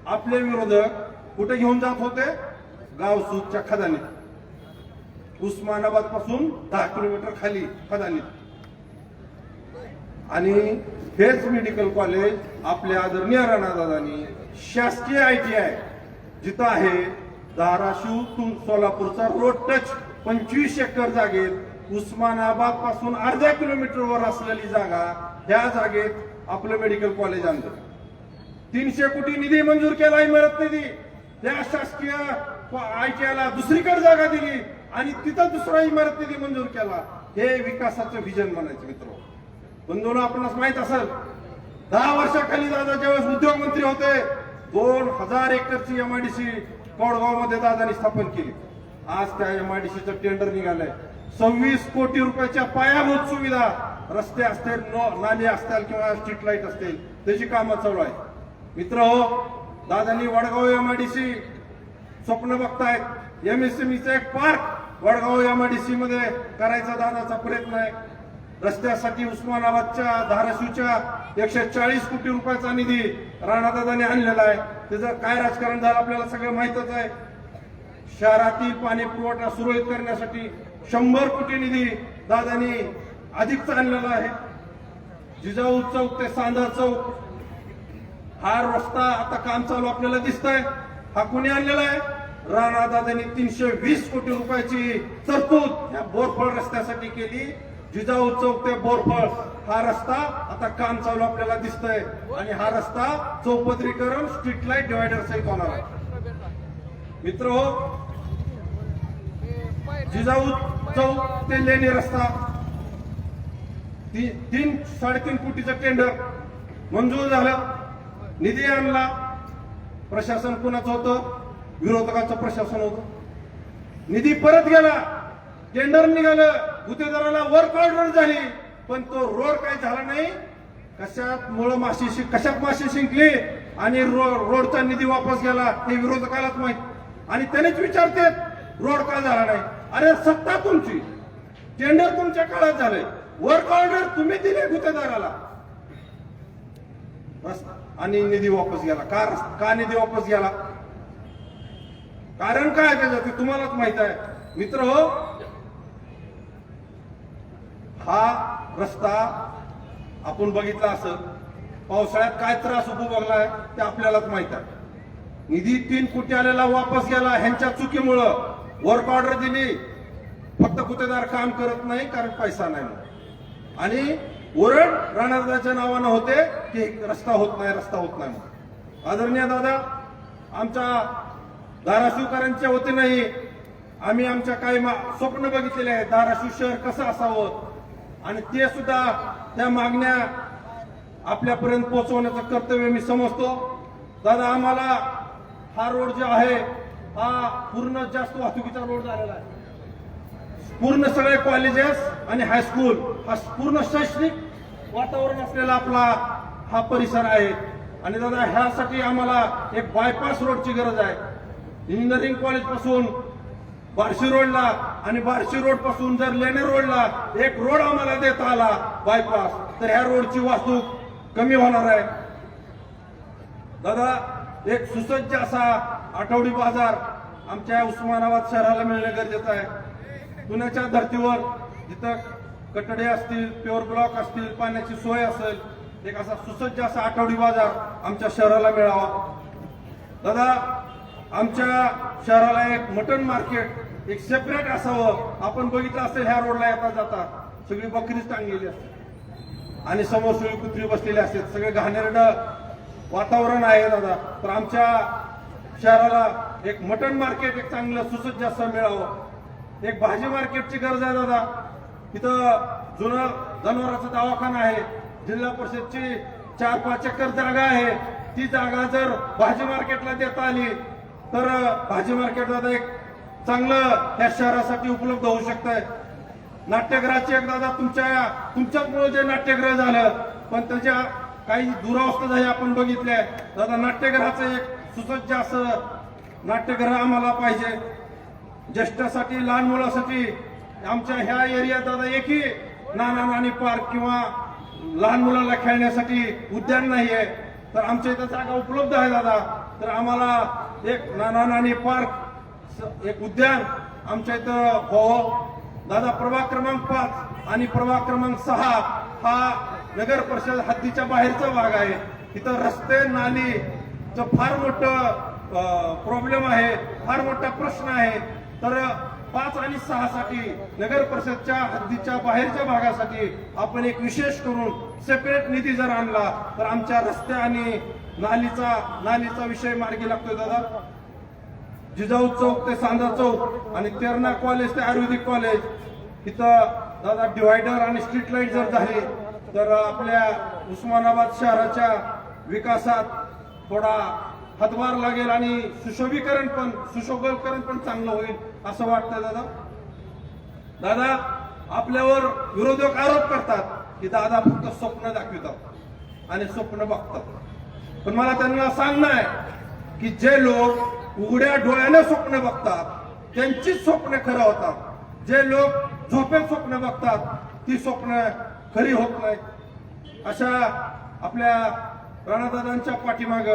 आपले विरोधक कुठे घेऊन जात होते? गावसूतच्या खदानीत, उस्मानाबाद पासून 10 किलोमीटर खाली खदानीत. आणि हेच मेडिकल कॉलेज आपल्या आदरणीय राणादादांनी शासकीय ITI जिथं आहे धाराशिव सोलापूरचा रोड टच 25 एकर जागेत उस्मानाबाद पासून अर्ध्या किलोमीटरवर असलेली जागा ह्या जागेत आपलं मेडिकल कॉलेज आणलं. 300 कोटी निधी मंजूर केला, इमारत निधी. त्या शासकीय ITI ला दुसरीकडे जागा दिली आणि तिथं दुसरा इमारत निधी मंजूर केला. हे विकासाचं व्हिजन म्हणायचं. मित्र बंधूंनो आपणास माहित असेल 10 वर्षाखाली दादा ज्यावेळेस उद्योग मंत्री होते 2000 एकरची MIDC कोडगाव मध्ये दादानी स्थापन केली. आज त्या MIDCचं टेंडर निघालंय. 26 कोटी रुपयाच्या पायाभूत सुविधा, रस्ते असतील, नाले असतील किंवा स्ट्रीट लाईट असतील त्याची कामं चालू आहे. मित्र हो दादानी वडगाव MIDC स्वप्न बघतायत. MSMEचं एक पार्क वडगाव MIDC मध्ये करायचा दादाचा प्रयत्न आहे. रस्त्यासाठी उस्मानाबादच्या धाराशिवच्या 140 कोटी रुपयाचा निधी राणादादांनी आणलेला आहे. त्याचं काय राजकारण झालं आपल्याला सगळं माहितच आहे. शहरातील पाणी पुरवठा सुरळीत करण्यासाठी 100 कोटी निधी दादांनी अधिकचा आणलेला आहे. जिजाऊ चौक ते सांधा चौक हा रस्ता आता काम चालू आपल्याला दिसतंय. हा कोणी आणलेला आहे? राणादादांनी 320 कोटी रुपयाची तरतूद या बोरफळ रस्त्यासाठी केली. जिजाऊ चौक ते बोरफळ हा रस्ता आता काम चालू आपल्याला दिसतंय. आणि हा रस्ता चौपदरीकरण स्ट्रीट लाईट डिवायडर सहित होणार आहे. मित्र हो जिजाऊ चौक ते लेणी रस्ता 3-3.5 कोटीचं टेंडर मंजूर झालं. निधी आणला. प्रशासन कुणाचं होतं? विरोधकाचं प्रशासन होतं. निधी परत गेला. टेंडर निघालं. गुत्तेदाराला वर्क ऑर्डर झाली पण तो रोड काय झाला नाही. कशात माशी शिंकली आणि रोडचा निधी वापस गेला हे विरोधकालाच माहित. आणि त्यानेच विचारते रोड का झाला नाही. अरे सत्ता तुमची, टेंडर तुमच्या काळात झालंय, वर्क ऑर्डर तुम्ही दिले गुत्तेदाराला आणि निधी वापस गेला. का निधी वापस गेला? कारण काय त्याच्यात ते तुम्हालाच माहित आहे. मित्र हो हा रस्ता आपण बघितला असं पावसाळ्यात काय त्रास उपभोगलाय ते आपल्यालाच माहित आहे. निधी 3 कोटी आलेला वापस गेला ह्यांच्या चुकीमुळं. वर्क ऑर्डर दिली, फक्त गुत्तेदार काम करत नाही कारण पैसा नाही म्हणून. आणि ओरड राणादादाच्या नावानं होते की रस्ता होत नाही म्हणून. आदरणीय दादा, आमच्या धाराशिवकरांच्या वतीनंही आम्ही आमच्या काही स्वप्न बघितलेले आहेत. धाराशिव शहर कसं असावं आणि ते सुद्धा त्या मागण्या आपल्यापर्यंत पोहोचवण्याचं कर्तव्य मी समजतो. दादा, आम्हाला हा रोड जो आहे हा पूर्ण जास्त वाहतुकीचा रोड झालेला आहे. पूर्ण सगळे कॉलेजेस आणि हायस्कूल हा पूर्ण शैक्षणिक वातावरण असलेला आपला हा परिसर आहे. आणि दादा, ह्यासाठी आम्हाला एक बायपास रोडची गरज आहे. इंजिनिअरिंग कॉलेज पासून बार्शी रोडला आणि बार्शी रोड पासून जर लेणे रोडला एक रोड आम्हाला देता आला बायपास, तर ह्या रोडची वाहतूक कमी होणार आहे. दादा, एक सुसज्ज असा आठवडी बाजार आमच्या उस्मानाबाद शहराला मिळणे गरजेचं आहे. पुण्याच्या धर्तीवर जिथं कटडे असतील, प्युअर ब्लॉक असतील, पाण्याची सोय असेल, एक असा सुसज्ज असा आठवडी बाजार आमच्या शहराला मिळावा. दादा, आमच्या शहराला एक मटन मार्केट एक सेपरेट असावं. आपण बघितलं असेल ह्या रोडला येता जाता सगळी बकरीच टांगलेली असते आणि समोर सगळी कुत्री बसलेली असते, सगळे घाणेरडं वातावरण आहे दादा. तर आमच्या शहराला एक मटन मार्केट एक चांगलं सुसज्ज असं मिळावं. एक भाजी मार्केटची गरज आहे दादा. इथं जुनं जनावरांचा दवाखाना आहे, जिल्हा परिषदची 4-5 एकर जागा आहे. ती जागा जर भाजी मार्केटला देता आली तर भाजी मार्केट दादा एक चांगलं या शहरासाठी उपलब्ध होऊ शकतंय. नाट्यगृहाची एक दादा तुमच्याचमुळे जे नाट्यगृह झालं, पण त्याच्या काही दुरावस्था झाली आपण बघितल्या. दादा, नाट्यगृहाचं एक सुसज्ज असं नाट्यगृह आम्हाला पाहिजे. ज्येष्ठासाठी, लहान मुलासाठी आमच्या ह्या एरियात दादा एकही नाना नानी पार्क किंवा लहान मुलांना खेळण्यासाठी उद्यान नाही आहे. तर आमच्या इथं जागा उपलब्ध आहे दादा. तर आम्हाला एक नाना नानी पार्क, एक उद्यान आमच्या इथं व्हावं. दादा, प्रभाग क्रमांक 5 आणि प्रभाग क्रमांक 6 हा नगर परिषद हद्दीच्या बाहेरचा भाग आहे. इथं रस्ते नालीचं फार मोठं प्रॉब्लेम आहे, फार मोठा प्रश्न आहे. तर 5 आणि 6 साठी नगर परिषदच्या हद्दीच्या बाहेरच्या भागासाठी आपण एक विशेष करून सेपरेट निधी जर आणला तर आमच्या रस्ते आणि नालीचा विषय मार्गी लागतोय दादा. जिजाऊ चौक ते सांजा चौक आणि तेरणा कॉलेज ते आयुर्वेदिक कॉलेज इथं दादा डिव्हायडर आणि स्ट्रीट लाईट जर झाली तर आपल्या उस्मानाबाद शहराच्या विकासात थोडा हातभार लागेल आणि सुशोभीकरण पण चांगलं होईल असं वाटतं दादा. दादा, आपल्यावर विरोधक आरोप करतात की दादा फक्त स्वप्न दाखवितात आणि स्वप्न बघतात. पण मला त्यांना सांगणं आहे की जे लोक उघड्या डोळ्याने स्वप्न बघतात त्यांचीच स्वप्न खरं होतात. जे लोक झोपेत स्वप्न बघतात ती स्वप्न खरी होत नाही. अशा आपल्या राणादादांच्या पाठीमाग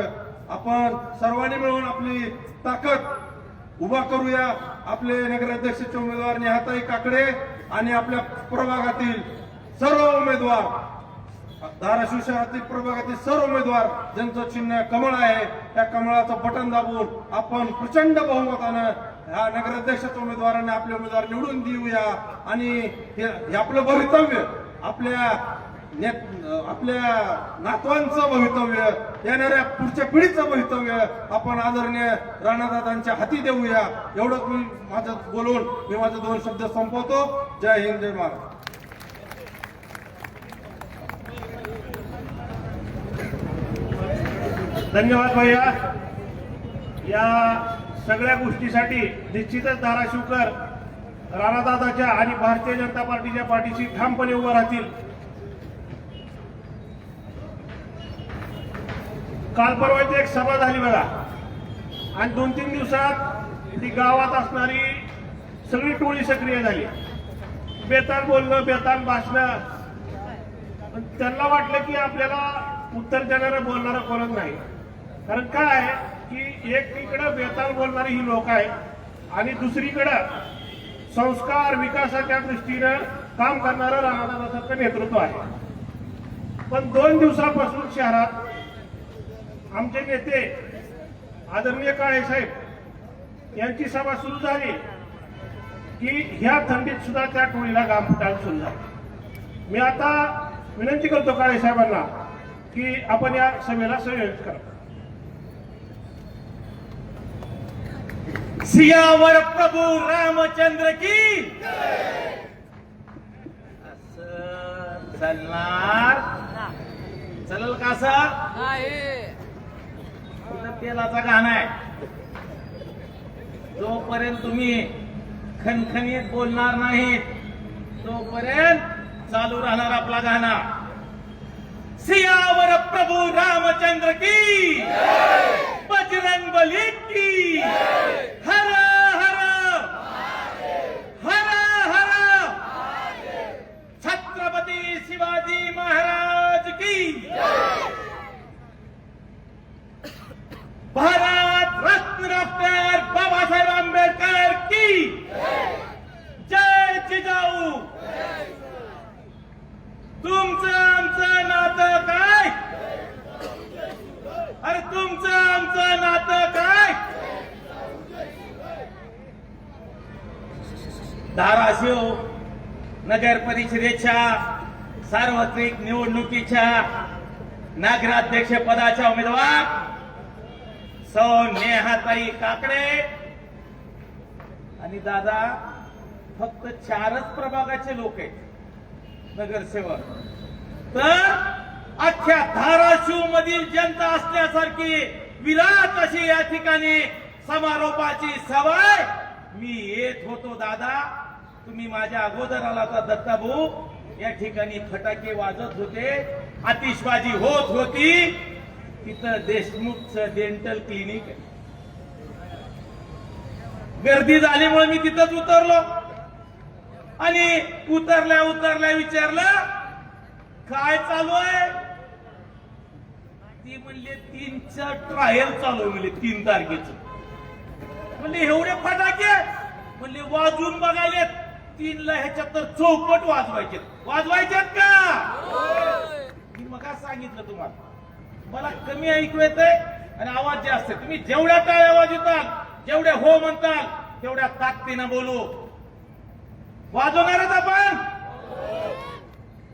आपण सर्वांनी मिळून आपली ताकद उभा करूया. आपले नगराध्यक्षाचे उमेदवार नेहाताई काकडे आणि आपल्या प्रभागातील सर्व उमेदवार, धाराशिव शहरातील प्रभागातील सर्व उमेदवार ज्यांचं चिन्ह कमळ आहे त्या कमळाचं बटन दाबून आपण प्रचंड बहुमतानं ह्या नगराध्यक्षाच्या उमेदवारांना आपले उमेदवार निवडून देऊया. आणि हे आपलं भवितव्य, आपल्या नातवांचं भवितव्य, येणाऱ्या पुढच्या पिढीचं भवितव्य आपण आदरणीय राणादादांच्या हाती देऊया. एवढंच मी माझे 2 शब्द संपवतो. जय हिंद, जय महाराष्ट्र. धन्यवाद भैया. या सगळ्या गोष्टीसाठी निश्चितच धाराशिवकर राणादादाच्या आणि भारतीय जनता पार्टीच्या पाठीशी ठामपणे उभं राहतील. काल परवा एक सभा झाली बघा आणि 2-3 दिवसात ती गावात असणारी सगळी टोळी सक्रिय झाली. बेताल बोलणं, बेताल भाषणं. त्यांना वाटलं की आपल्याला उत्तर देणारं बोलणारं कोणच नाही. कारण काय आहे की एकीकडे बेताल बोलणारी ही लोक आहेत आणि दुसरीकडे संस्कार विकासाच्या दृष्टीनं काम करणारं राणादादासारखं नेतृत्व आहे. पण 2 दिवसापासून शहरात आमचे नेते आदरणीय काळे साहेब यांची सभा सुरू झाली की ह्या थंडीत सुद्धा त्या टोळीला घाम फुटायला सुरू झाला. मी आता विनंती करतो काळे साहेबांना की आपण या सभेला संयोजित करा. सियावर प्रभू रामचंद्र की असं चालणार चलल का तेलाचा गाणं आहे. जोपर्यंत तुम्ही खणखणीत बोलणार नाहीत तोपर्यंत चालू राहणार आपला गाणं. सियावर प्रभू रामचंद्र की बजरंग बली की हर हर हर हर छत्रपती शिवाजी महाराज की भारत रत्न डॉक्टर बाबासाहेब आंबेडकर की जय जिजाऊ. तुमचं आमचं नातं काय? अरे तुमचं आमचं नातं काय? धाराशिव नगर परिषदेच्या सार्वत्रिक निवडणुकीच्या नगराध्यक्ष पदाच्या उमेदवार सौ नेहाताई काकडे आणि दादा फक्त 4च प्रभागाचे लोक आहेत नगरसेवक. तर अख्ख्या धाराशिव मधील जनता असल्यासारखी विराट अशी या ठिकाणी समारोपाची सवय मी येत होतो. दादा तुम्ही माझ्या अगोदर आला होता दत्ताभाऊ. या ठिकाणी फटाके वाजत होते, आतिषबाजी होत होती. तिथं देशमुखचं डेंटल क्लिनिक आहे. गर्दी झाल्यामुळे मी तिथंच उतरलो आणि उतरल्या विचारलं काय चालू आहे. ती म्हणले 3चं ट्रायल चालू आहे. म्हणले 3 तारखेचं. म्हणले एवढे फटाके? म्हणले वाजवून बघायले 3ला ह्याच्यात तर चौपट वाजवायचेत का? मी मग सांगितलं तुम्हाला मला कमी ऐकू येतंय आणि आवाज जास्त आहे. तुम्ही जेवढ्या टाळ्या वाजवताल जेवढे हो म्हणताल तेवढ्या ताकदीनं बोलू. वाजवणारच आपण.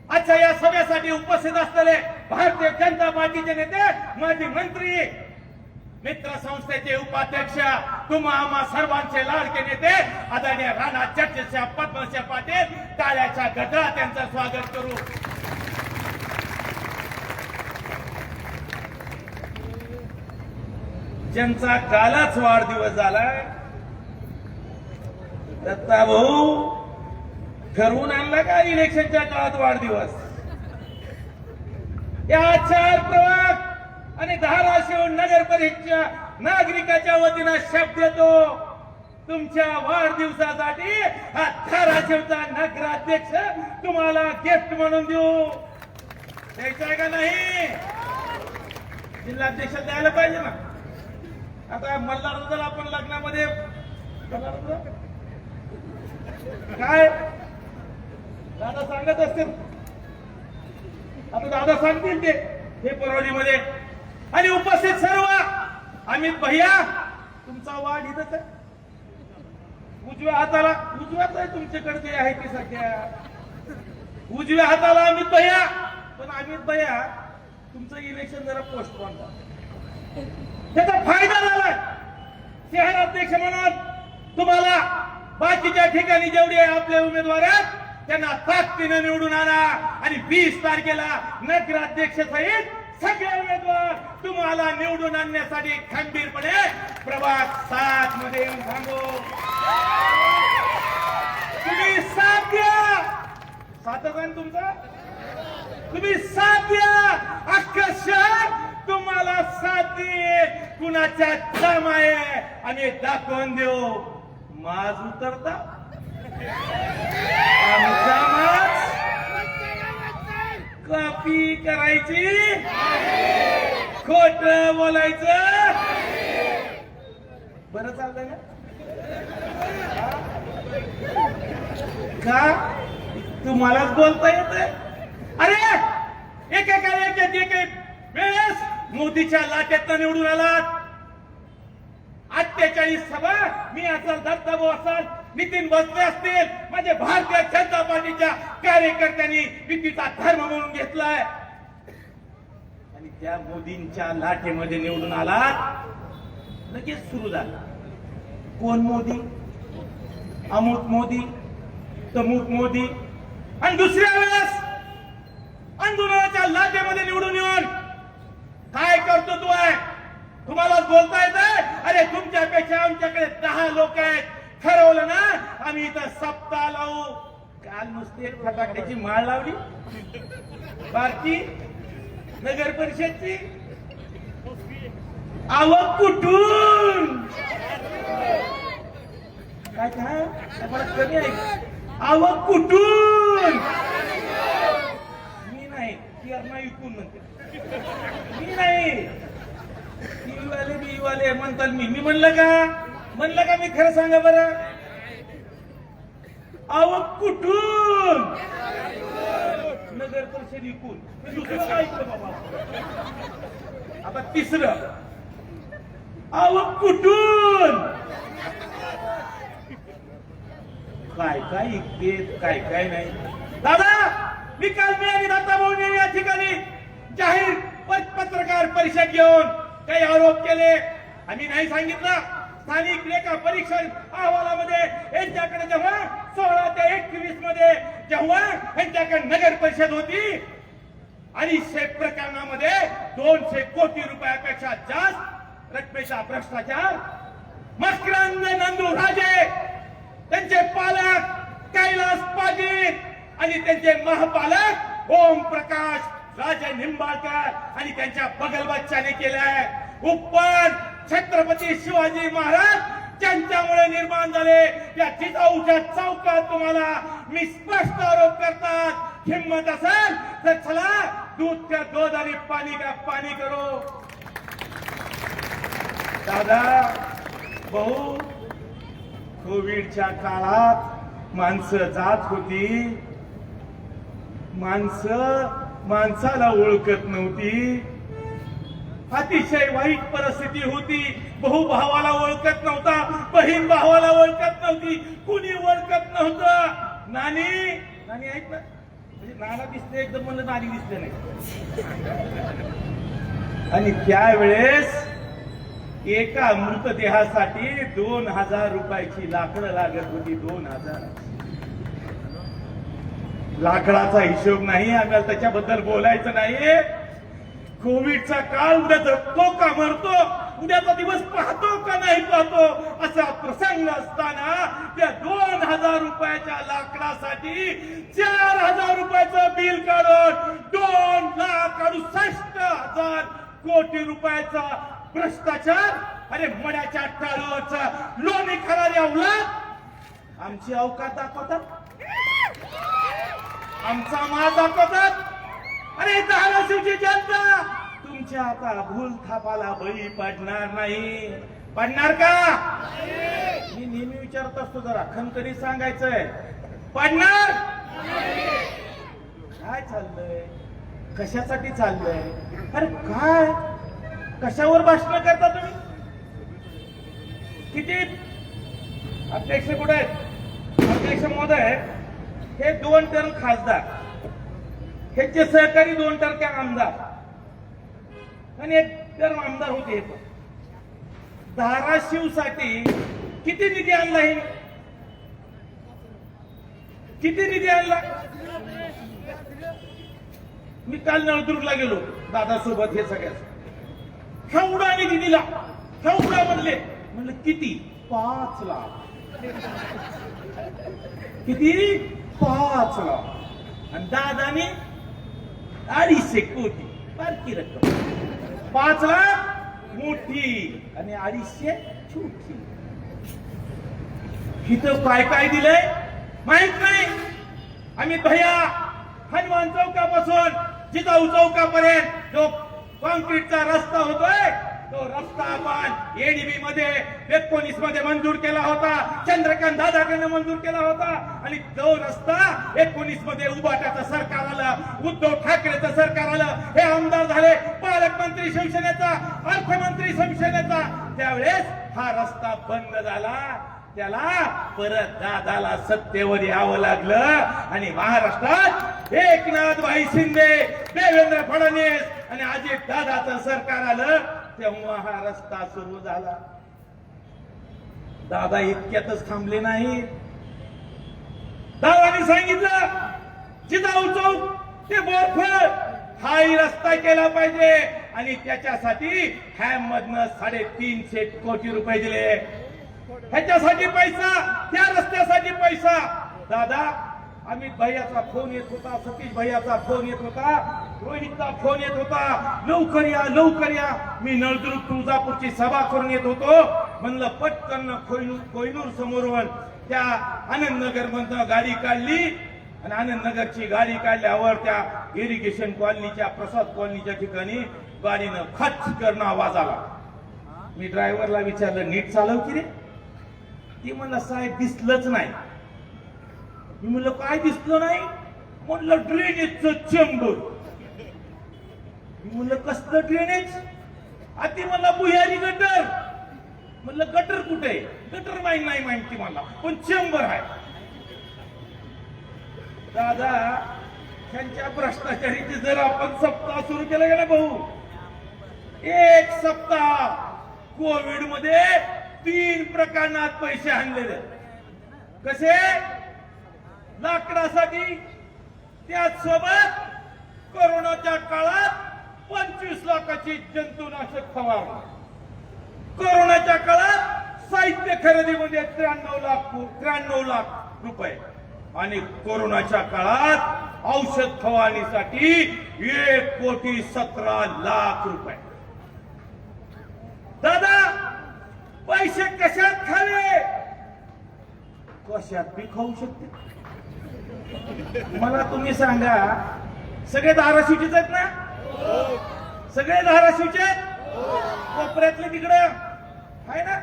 अच्छा या सभेसाठी उपस्थित असलेले भारतीय जनता पार्टीचे नेते, माजी मंत्री, मित्र संस्थेचे उपाध्यक्ष, तुम्हा आम्हा सर्वांचे लाडके नेते आदरणीय राणा चर्चेच्या पद्मसिंह पाटील, टाळ्याच्या गजरात त्यांचं स्वागत करू. ज्यांचा कालच वाढदिवस झालाय दत्ता भाऊ ठरवून आणला का इलेक्शनच्या काळात वाढदिवस? या 4 प्रभाग आणि धाराशिव नगर परिषदेच्या नागरिकाच्या वतीनं शब्द देतो तुमच्या वाढदिवसासाठी हा धाराशिवचा नगराध्यक्ष तुम्हाला गिफ्ट म्हणून देऊ. द्यायचं आहे का नाही? जिल्हाध्यक्ष द्यायला पाहिजे ना. आता मल्हारला आपण लग्नामध्ये काय दादा सांगत असतील. आता दादा सांगतील ते हे परवडीमध्ये. आणि उपस्थित सर्व अमित भैया तुमचा वाढ इथंच आहे. उजव्या हाताला उजव्याच आहे तुमच्याकडे जे आहे की सध्या उजव्या हाताला अमित भैया. पण अमित भैया तुमचं इलेक्शन जरा पोस्टपोन झालं. त्याचा फायदा झाला. शहराध्यक्ष म्हणून तुम्हाला बाकीच्या ठिकाणी जेवढे आपले उमेदवार आहेत त्यांना ताकदीनं निवडून आणा आणि 20 तारखेला नगराध्यक्ष सहित सगळे उमेदवार तुम्हाला निवडून आणण्यासाठी खंबीरपणे प्रभाग 7 मध्ये येऊन सांगू. तुम्ही साथ द्या. साथच आहे तुमचा. तुम्ही साथ द्या. अख्खं शहर तुम्हाला साथ दे. कुणाच्या दम आहे आणि दाखवून देऊ. माज उतरता आमचा माज कॉपी करायची, खोट बोलायचं. बरं चालतंय ना का? तुम्हालाच बोलता येत. अरे एकेका वेळेस मोदीच्या लाटेतनं निवडून आलात. 48 सभा, मी असाल, दत्ताभाऊ असाल, नितीन भोसले असतील, माझे भारतीय जनता पार्टीच्या कार्यकर्त्यांनी युतीचा धर्म म्हणून घेतलाय. आणि त्या मोदींच्या लाटेमध्ये निवडून आला, लगेच सुरू झाला. कोण मोदी? अमुक मोदी, तमुक मोदी. आणि दुसऱ्या वेळेस आंदोलनाच्या लाटेमध्ये निवडून येऊन काय करतो तू आहे? तुम्हालाच बोलता येतंय? अरे तुमच्यापेक्षा आमच्याकडे 10 लोक आहेत. ठरवलं ना आम्ही इथं सप्ताह लावू. काल नुसते एक फटाक्याची माळ लावली. बारकी नगर परिषदची आवक कुठून? काय काय मला कमी आहे. आवक कुठून? मी नाही, ती अरमा विकून म्हणते. मी नाही, टीव्हीवाले बीवाले म्हणतात. मी म्हणलं का मी खरं सांगा बरं. आवक कुठून? नगर परिषद विकून. दुसरं काय ऐकलं बाबा. आता तिसरं, आवक कुठून? काय काय ऐकते, काय नाही. दादा, मी काल मी आणि दत्ताभाऊंनी या ठिकाणी जाहीर पत्रकार परिषद घेऊन काही आरोप केले. आम्ही नाही सांगितलं. स्थानिक लेखा परीक्षण अहवालामध्ये यांच्याकडे जेव्हा 16 ते 21 मध्ये जेव्हा यांच्याकडे नगर परिषद होती, 250 प्रकरणामध्ये 200 कोटी रुपयापेक्षा जास्त रकमेचा भ्रष्टाचार. मकरंद नंदू राजे, त्यांचे पालक कैलास पाटील आणि त्यांचे महापालक ओम प्रकाश राजे निंबाळकर आणि त्यांच्या बगलबच्चाने केलाय. उपन छत्रपती शिवाजी महाराज ज्यांच्यामुळे निर्माण झाले त्या जिजाऊच्या चौकात तुम्हाला मी स्पष्ट आरोप करतात. हिम्मत असेल तर चला दूध का दूध आणि पाणी का पाणी करो. दादा भाऊ, कोविडच्या काळात माणसं जात होती. माणसाला ओळखत नव्हती. अतिशय वाईट परिस्थिती होती. भाऊ भावाला ओळखत नव्हता, बहीण भावाला ओळखत नव्हती, कुणी ओळखत नव्हतं. नानी ऐक ना, म्हणजे नाना दिसते एकदम, म्हणलं नानी दिसते नाही. आणि त्यावेळेस एका मृतदेहासाठी 2000 रुपयाची लाकडं लागत होती. 2000 लाकडाचा हिशोब नाही. आम्हाला त्याच्याबद्दल बोलायचं नाही. कोविडचा काळ उद्या जगतो का मरतो, उद्याचा दिवस पाहतो का नाही पाहतो, असा प्रसंग असताना त्या 2000 रुपयाच्या लाकडासाठी 4000 रुपयाचं बिल काढून 2,68,000 कोटी रुपयाचा भ्रष्टाचार. अरे मड्याच्या टाळूवरचा लोणी खाणारी अवलाद आमची अवकात दाखवतात, आमचा मा दाखवतात. अरे धाराशिवची जनता तुमच्या आता भूल थापाला बळी पडणार नाही. पडणार का? मी नेहमी विचारत असतो, जरा खनकरी सांगायचंय. पडणार? काय चाललंय, कशासाठी चाललंय? अरे काय कशावर भाषण करता तुम्ही? किती अध्यक्ष कुठे आहेत? अध्यक्ष महोदय, हे 2 टर्म खासदार, ह्याचे सहकारी 2% आमदार आणि 1 टर्म आमदार होते. धाराशिवसाठी किती निधी आणला? हे किती निधी आणला? मी काल नळदुर्गला गेलो दादासोबत. हे सगळ्याच केवढा निधी दिला, केवढा म्हणलं किती? 5 लाख. किती? 5 लाख. आणि दादाने 250 कोटी. बारकी रक्कम. 5 लाख मोठी आणि 250 छोटी. इथं काय दिलंय माहित नाही. आम्ही भैया हनुमान चौकापासून जिजाऊ चौकापर्यंत जो कॉन्क्रीटचा रस्ता होतोय, तो रस्ता आपण एडीबी मध्ये 19 मध्ये मंजूर केला होता. चंद्रकांत दादाकडे मंजूर केला होता. आणि तो रस्ता 19 मध्ये उभाटाचं सरकार आलं, उद्धव ठाकरेचं सरकार आलं, हे आमदार झाले, पालकमंत्री शिवसेनेचा, अर्थमंत्री शिवसेनेचा. त्यावेळेस हा रस्ता बंद झाला, त्याला परत दादाला सत्तेवर यावं लागलं आणि महाराष्ट्रात एकनाथ भाई शिंदे, देवेंद्र फडणवीस आणि अजित दादाचं सरकार आलं, तेव्हा हा रस्ता सुरू झाला. दादा इतक्यातच थांबले नाही. दादानी सांगितलं जिजाऊ चौक ते बोरफळ हाही रस्ता केला पाहिजे आणि त्याच्यासाठी हॅम मधनं 350 कोटी रुपये दिले. ह्याच्यासाठी पैसा, त्या रस्त्यासाठी पैसा. दादा, अमित भैयाचा फोन येत होता, सतीश भैयाचा फोन येत होता, रोहितचा फोन येत होता, लवकर या लवकर या. मी नळदुर्ग तुळजापूरची सभा करून येत होतो. म्हणलं पटकन कोयनूर समोरून त्या आनंदनगर मधनं गाडी काढली आणि आनंदनगरची गाडी काढल्यावर त्या इरिगेशन कॉलनीच्या, प्रसाद कॉलनीच्या ठिकाणी गाडीनं खच करणं आवाज आला. मी ड्रायव्हरला विचारलं, नीट चालव की रे? ती म्हणलं साहेब दिसलंच नाही. मी म्हणलं काय दिसलं नाही? म्हणलं ड्रेनेजचं चेंबर. मी म्हणलं कसलं ड्रेनेज? आधी मला भुयारी गटर. म्हणलं गटर कुठे? गटर नाही माहिती मला, पण चेंबर आहे. दादा, त्यांच्या भ्रष्टाचारीचे जर आपण सप्ताह सुरू केला गेला भाऊ, एक सप्ताह कोविड मध्ये 3 प्रकरणात पैसे आणलेले. कसे? लाकडासाठी, त्याचसोबत कोरोनाच्या काळात 25 लाखाची जंतुनाशक फवारणी. कोरोनाच्या काळात साहित्य खरेदीमध्ये 93 लाख रुपये आणि कोरोनाच्या काळात औषध फवारणीसाठी 1,17,00,000 रुपये. दादा, पैसे कशात खावे? कशात बी खाऊ शकते. मला तुम्ही सांगा, सगळे धाराशिवचेच आहेत ना? सगळे धाराशिवचे आहेत? कोपऱ्यातले तिकडं आहे ना?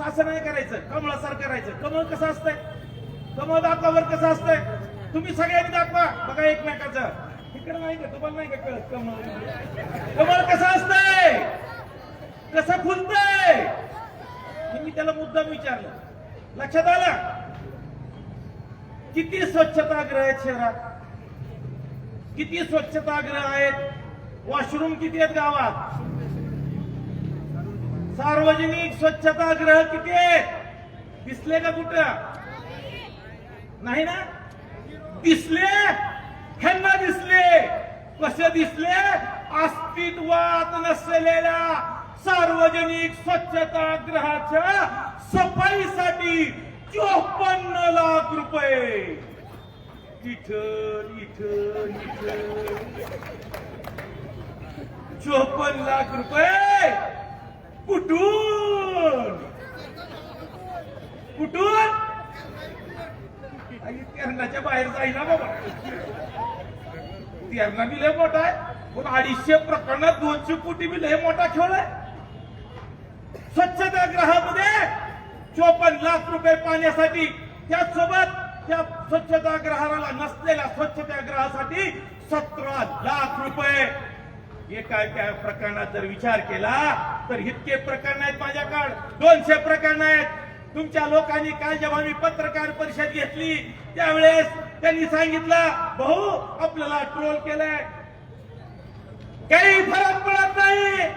असं नाही करायचं, कमळासारखं करायचं. कमळ कसं असतंय? कमळ दाखवावर कसं असतंय? तुम्ही सगळ्यांनी दाखवा बघा एकमेकाचं. तिकडे नाही का? तुम्हाला नाही का कळत कमळ कसं असतंय, कसं फुलतंय? मी त्याला मुद्दाम विचारलं. लक्षात आलं? किती स्वच्छतागृह आहेत शहरात? किती स्वच्छतागृह आहेत? वॉशरूम किती आहेत गावात? सार्वजनिक स्वच्छतागृह किती आहेत? दिसले का कुठं? नाही ना? दिसले? ह्यांना दिसले. कसे दिसले? अस्तित्वात नसलेल्या सार्वजनिक स्वच्छतागृहाच्या सफाईसाठी 54 लाख रुपये. इथं 54 लाख रुपये कुठून? तेरणाच्या बाहेर जाईना बाबा. तेरणा बी लय मोठा आहे, पण 250 प्रकरणात 200 कोटी बी लय मोठा खेळ आहे. स्वच्छतागृहामध्ये 54 लाख रुपये पाण्यासाठी, त्याचसोबत त्या स्वच्छतागृहाला नसलेल्या स्वच्छतागृहासाठी 17 लाख रुपये. एका प्रकरणात जर विचार केला तर इतके प्रकरण आहेत माझ्याकडे, 200 प्रकरण आहेत. तुमच्या लोकांनी काल जेव्हा मी पत्रकार परिषद घेतली त्यावेळेस त्यांनी सांगितलं, भाऊ आपल्याला ट्रोल केलंय. काही फरक पडत नाही,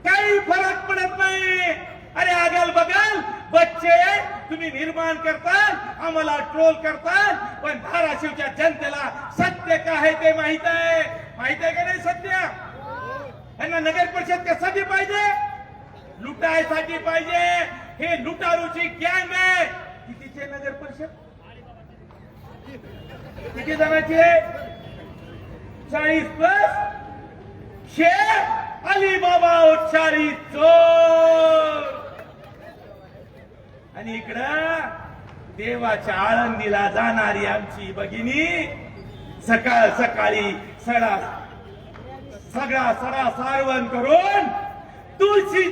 काही फरक पडत नाही. अरे आगल बगल बच्चे तुम्ही निर्माण करताल, आम्हाला ट्रोल करताल, पण धाराशिवच्या जनतेला सत्य काय आहे ते माहित आहे. माहित आहे का नाही सत्य? यांना नगर परिषद कशासाठी पाहिजे? लुटायसाठी पाहिजे. हे लुटारूची गँग आहे. कितीचे नगर परिषद? किती जणांचे? 40 प्लस अलीबाबा उच्चारी चोर. आणि इकडं देवाच्या आळंदीला जाणारी आमची भगिनी सकाळ सकाळी सगळा सडा सारवण करून तुळशी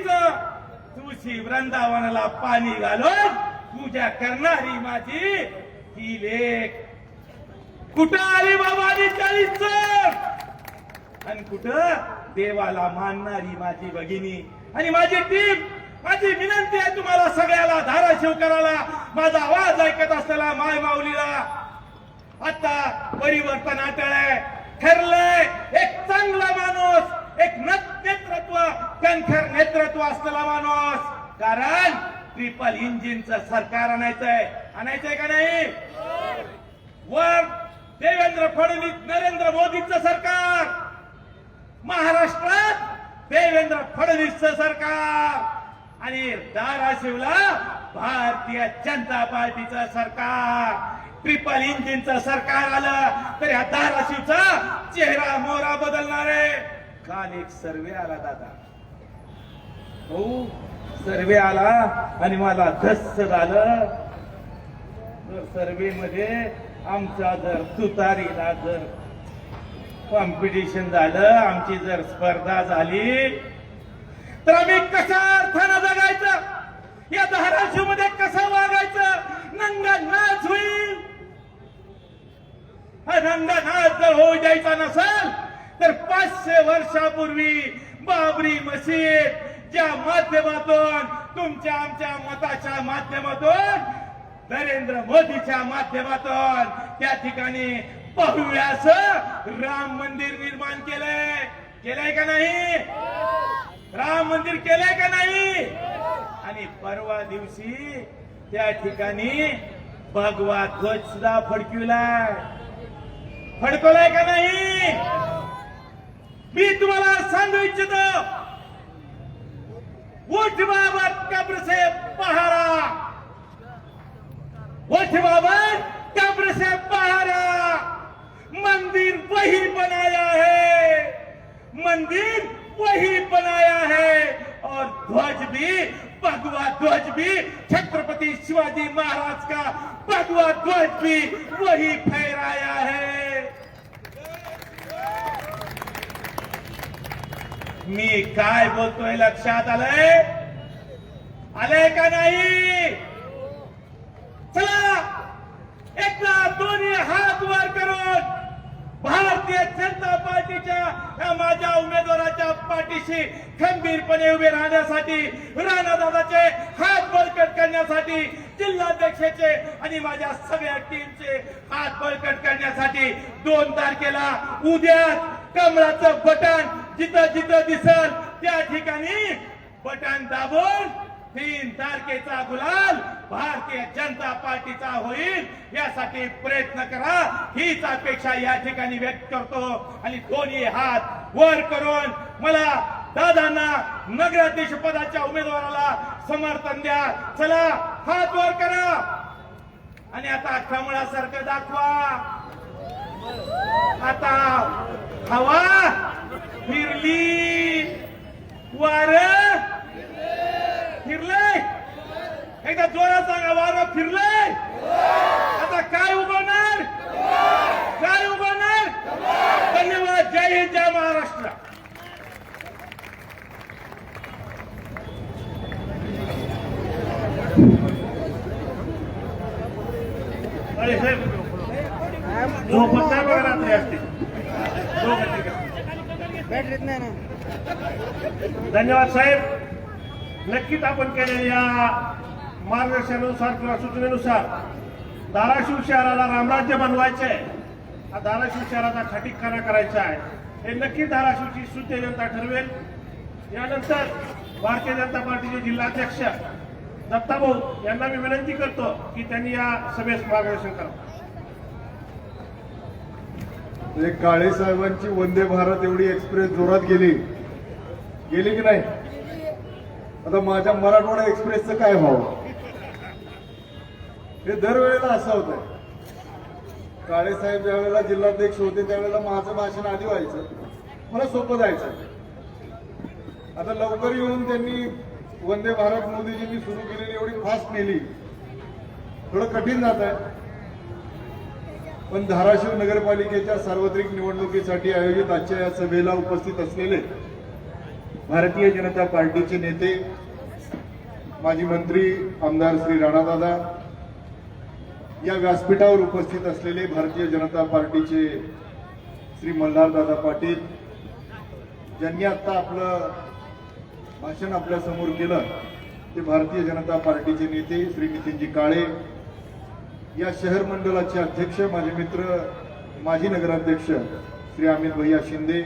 वृंदावनाला पाणी घालून पूजा करणारी माझी ही लेक. कुठं आली बाबा 40 चोर आणि कुठं देवाला मानणारी माझी भगिनी. आणि माझी टीम, माझी विनंती आहे तुम्हाला सगळ्याला, धाराशिवकराला, माझा आवाज ऐकत असलेला माय माऊलीला, आता परिवर्तन आटळलंय, ठरलंय एक चांगला माणूस, एक नेतृत्व, कणखर नेतृत्व असलेला माणूस. कारण ट्रिपल इंजिनचं सरकार आणायचंय का नाही? वर देवेंद्र फडणवीस, नरेंद्र मोदींचं सरकार, महाराष्ट्रात देवेंद्र फडणवीसचं सरकार, आणि धाराशिवला भारतीय जनता पार्टीचं सरकार. ट्रिपल इंजिनचं सरकार आलं तर या धाराशिवचा चेहरा मोहरा बदलणार आहे. काल एक सर्वे आला दादा, हो सर्वे आला आणि मला धस्स झालं. सर्वे मध्ये आमचा जर तुतारीला जर कॉम्पिटिशन झालं, आमची जर स्पर्धा झाली, तर आम्ही कशा अर्थानं जगायचं, या धाराशिव मध्ये कसं वागायचं? नंगा नाच होईल. हा नंगा नाच जर होऊ द्यायचा नसेल तर 500 वर्षापूर्वी बाबरी मशीद ज्या माध्यमातून, तुमच्या आमच्या मताच्या माध्यमातून, नरेंद्र मोदीच्या माध्यमातून त्या ठिकाणी भव्यास राम मंदिर निर्माण केलंय का नाही? राम मंदिर केलंय का नाही? आणि परवा दिवशी त्या ठिकाणी भगवा ध्वज सुद्धा फडकवलाय का नाही? मी तुम्हाला सांगू इच्छितो, उठ बाबा कब्र से पहारा, उठ बाबा कब्र से पहारा, मंदिर वही बनाया है, मंदिर वही बनाया है, और ध्वज भी, भगवा ध्वज भी, छत्रपति शिवाजी महाराज का भगवा ध्वज भी वही फहराया है. मी काय बोलतोय लक्षात आलंय का नाही? चला एकदा दोन्ही हात वर करून भारतीय जनता पार्टीच्या या माझ्या उमेदवाराच्या पाठीशी खंबीरपणे उभे राहण्यासाठी, राणादादाचे हात बळकट करण्यासाठी, जिल्हाध्यक्षाचे आणि माझ्या सगळ्या टीमचे हात बळकट करण्यासाठी 2 तारखेला उद्या कमळाचं बटन जिथं जिथं दिसल त्या ठिकाणी बटन दाबून 3 तारखेचा गुलाल भारतीय जनता पार्टीचा होईल यासाठी प्रयत्न करा, हीच अपेक्षा या ठिकाणी व्यक्त करतो. आणि दोन्ही हात वर करून मला दादांना नगराध्यक्ष पदाच्या उमेदवाराला समर्थन द्या. चला हात वर करा आणि आता कमळासारखं दाखवा. आता हवा फिरली, वार फिरलंय, एकदा जोरात सांगा, वारं फिरलंय. आता काय उगवणार? काय उगवणार? धन्यवाद. जय हिंद, जय महाराष्ट्र. अरे साहेब झोपत नाही बघा रात्री असते. धन्यवाद साहेब. नक्कीच आपण केलेल्या मार्गदर्शनानुसार किंवा सूचनेनुसार धाराशिव शहराला रामराज्य बनवायचे आहे, हा धाराशिव शहराचा खटीकखाना करायचा आहे, हे नक्की धाराशिवची सुज्ञ जनता ठरवेल. यानंतर भारतीय जनता पार्टीचे जिल्हाध्यक्ष दत्ताभाऊ यांना मी विनंती करतो की त्यांनी या सभेस मार्गदर्शन करावं. काळे साहेबांची वंदे भारत एवढी एक्सप्रेस जोरात गेली की नाही? आता माझ्या मराठवाडा एक्सप्रेसचं काय भाव? हे दरवेळेला असं होतंय. काळे साहेब ज्या वेळेला जिल्हाध्यक्ष होते त्यावेळेला माझं भाषण आधी व्हायचं, मला सोपं जायचं. आता लवकर येऊन त्यांनी वंदे भारत मोदीजींनी सुरू केलेली एवढी फास्ट नेली, थोडं कठीण जात आहे. पण धाराशिव नगरपालिकेच्या सार्वत्रिक निवडणुकीसाठी आयोजित आजच्या या सभेला उपस्थित असलेले भारतीय जनता पार्टीचे नेते, माजी मंत्री आमदार श्री राणादादा, या व्यासपीठावर उपस्थित असलेले भारतीय जनता पार्टीचे श्री मल्हारदादा पाटील, ज्यांनी आता आपलं भाषण आपल्या समोर केलं ते भारतीय जनता पार्टीचे नेते श्री नितीनजी काळे, या शहर मंडळाचे अध्यक्ष माझे मित्र माजी नगराध्यक्ष श्री अमित भैया शिंदे,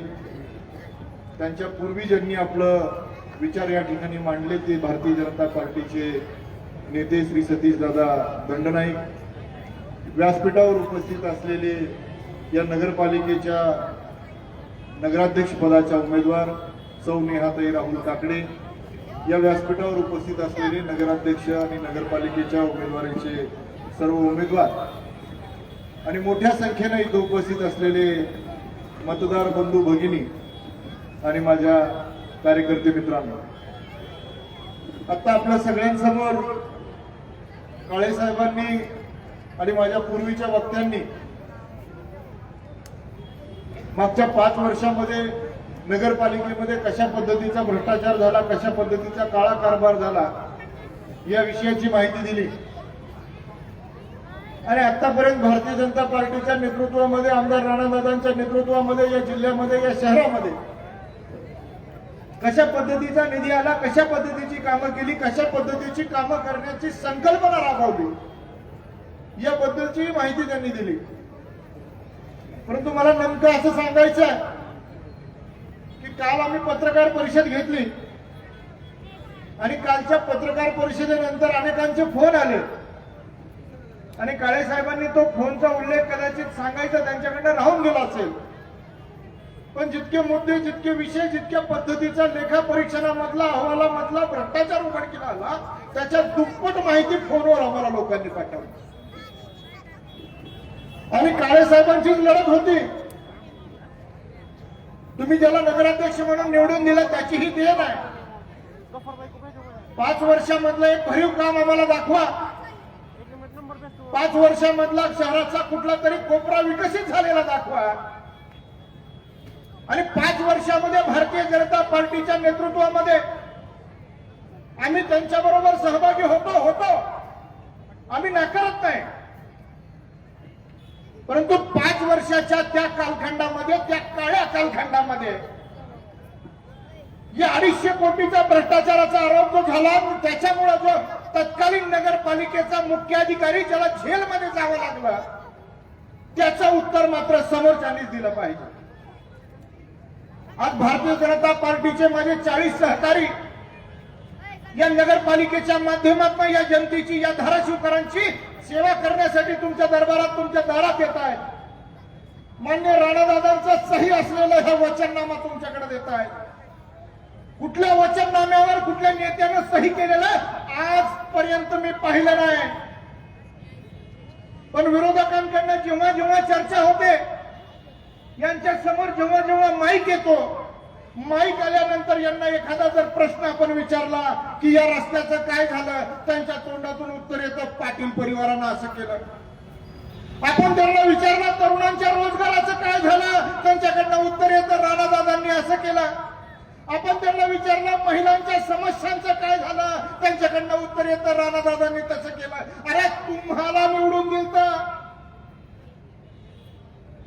त्यांच्या पूर्वी ज्यांनी आपलं विचार या ठिकाणी मांडले ते भारतीय जनता पार्टीचे नेते श्री सतीश दादा दंडनाईक, व्यासपीठावर उपस्थित असलेले या नगरपालिकेच्या नगराध्यक्ष पदाच्या उमेदवार सौ नेहाताई राहुल काकडे, या व्यासपीठावर उपस्थित असलेले नगराध्यक्ष आणि नगरपालिकेच्या उमेदवारांचे सर्व उमेदवार आणि मोठ्या संख्येने इथे उपस्थित असलेले मतदार बंधू भगिनी आणि माझ्या कार्यकर्ते मित्रांनो, आता आपल्या सगळ्यांसमोर काळे साहेबांनी आणि माझ्या पूर्वीच्या वक्त्यांनी मागच्या 5 वर्षामध्ये नगरपालिकेमध्ये कशा पद्धतीचा भ्रष्टाचार झाला, कशा पद्धतीचा काळा कारभार झाला या विषयाची माहिती दिली आणि आतापर्यंत भारतीय जनता पार्टीच्या नेतृत्वामध्ये, आमदार राणादादांच्या नेतृत्वामध्ये या जिल्ह्यामध्ये, या शहरामध्ये कशा पद्धतीचा निधी आला, कशा पद्धतीची कामं केली, कशा पद्धतीची कामं करण्याची संकल्पना राबवली याबद्दलची माहिती त्यांनी दिली. परंतु मला नेमकं असं सांगायचं आहे की काल आम्ही पत्रकार परिषद घेतली आणि कालच्या पत्रकार परिषदेनंतर अनेकांचे फोन आले आणि काळे साहेबांनी तो फोनचा उल्लेख कदाचित सांगायचा त्यांच्याकडनं राहून गेला असेल, पण जितके मुद्दे, जितके विषय, जितक्या पद्धतीचा लेखा परीक्षणामधला, अहवालामधला भ्रष्टाचार उघडकीला आला त्याच्या दुप्पट माहिती फोनवर आम्हाला लोकांनी पाठवली आणि काळे साहेबांचीच लढत होती. तुम्ही ज्याला नगराध्यक्ष म्हणून निवडून दिलं त्याची ही देण आहे. 5 वर्षामधलं एक भरीव काम आम्हाला दाखवा. 5 वर्षामधला शहराचा कुठला तरी कोपरा विकसित झालेला दाखवा आणि 5 वर्षामध्ये भारतीय जनता पार्टीच्या नेतृत्वामध्ये आम्ही त्यांच्याबरोबर सहभागी होतो आम्ही नाकारत नाही, परंतु 5 वर्षाच्या त्या कालखंडामध्ये, त्या काळ्या कालखंडामध्ये या 250 कोटीचा भ्रष्टाचाराचा आरोप जो झाला त्याच्यामुळे जो तत्कालीन नगरपालिकेचा मुख्याधिकारी ज्याला जेलमध्ये जावं लागलं त्याचं उत्तर मात्र समोरच्यांनीच दिलं पाहिजे. आज भारतीय जनता पार्टीचे माझे 40 सहकारी या नगरपालिकेच्या माध्यमातून या जनतेची, या धाराशिवकरांची सेवा करण्यासाठी तुमच्या दरबारात, तुमच्या दारात येत आहेत. मान्य राणादादांचा सही असलेलं हे वचननामा तुमच्याकडे देत आहे. कुठल्या वचननाम्यावर कुठल्या नेत्यानं सही केलेलं आजपर्यंत मी पाहिलं नाही, पण विरोधकांकडनं जेव्हा जेव्हा चर्चा होते, यांच्या समोर जेव्हा जेव्हा माईक येतो, माईक आल्यानंतर यांना एखादा जर प्रश्न आपण विचारला की या रस्त्याचं काय झालं, त्यांच्या तोंडातून उत्तर येतं पाटील परिवारानं असं केलं. आपण त्यांना विचारलं तरुणांच्या रोजगाराचं काय झालं, त्यांच्याकडनं उत्तर येतं राणादादांनी असं केलं. आपण त्यांना विचारलं महिलांच्या समस्यांचं काय झालं, त्यांच्याकडनं उत्तर येतं राणादादांनी तसं केलं. अरे तुम्हाला निवडून दिलतं,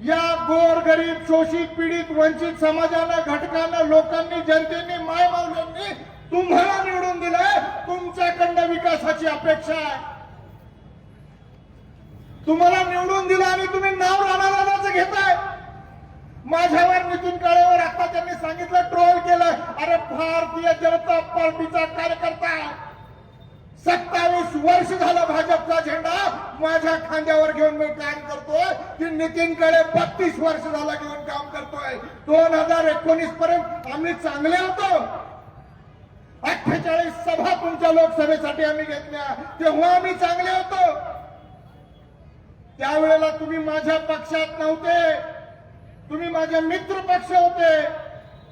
या गोर गरीब शोषित पीडित वंचित समाजानं, घटकानं, लोकांनी, जनतेने, मायमाऊल्यांनी तुम्हाला निवडून दिलंय. तुमच्याकडनं विकासाची अपेक्षा आहे. तुम्हाला निवडून दिलं आणि तुम्ही नाव राणादादाचं घेताय. माझ्यावर, नितीन काळेवर आता त्यांनी सांगितलं, ट्रोल केलं. अरे भारतीय जनता पार्टीचा कार्यकर्ता, 27 वर्ष झालं भाजपचा झेंडा माझ्या खांद्यावर घेऊन मी काम करतोय. की नितीन काळे 32 वर्ष झाला घेऊन काम करतोय. 2019 पर्यंत आम्ही चांगले होतो. 48 सभा तुमच्या लोकसभेसाठी आम्ही घेतल्या, तेव्हा आम्ही चांगले होतो. त्यावेळेला तुम्ही माझ्या पक्षात नव्हते, तुम्ही माझे मित्र पक्ष होते.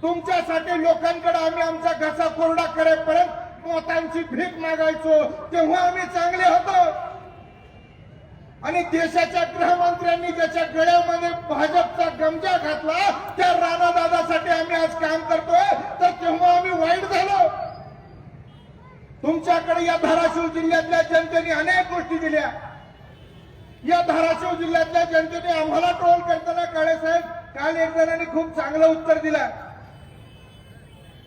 तुमच्यासाठी लोकांकडे आम्ही आमचा घसा कोरडा करेपर्यंत मतांची भीक मागायचो, तेव्हा आम्ही चांगले होतो. आणि देशाच्या गृहमंत्र्यांनी ज्याच्या गळ्यामध्ये भाजपचा गमजा घातला त्या राणादादासाठी आम्ही आज काम करतोय, तर तेव्हा आम्ही वाईट झालो. तुमच्याकडे या धाराशिव जिल्ह्यातल्या जनतेने अनेक गोष्टी दिल्या. या धाराशिव जिल्ह्यातल्या जनतेने आम्हाला ट्रोल करताना काळे साहेब काल एक जणांनी खूप चांगलं उत्तर दिलं.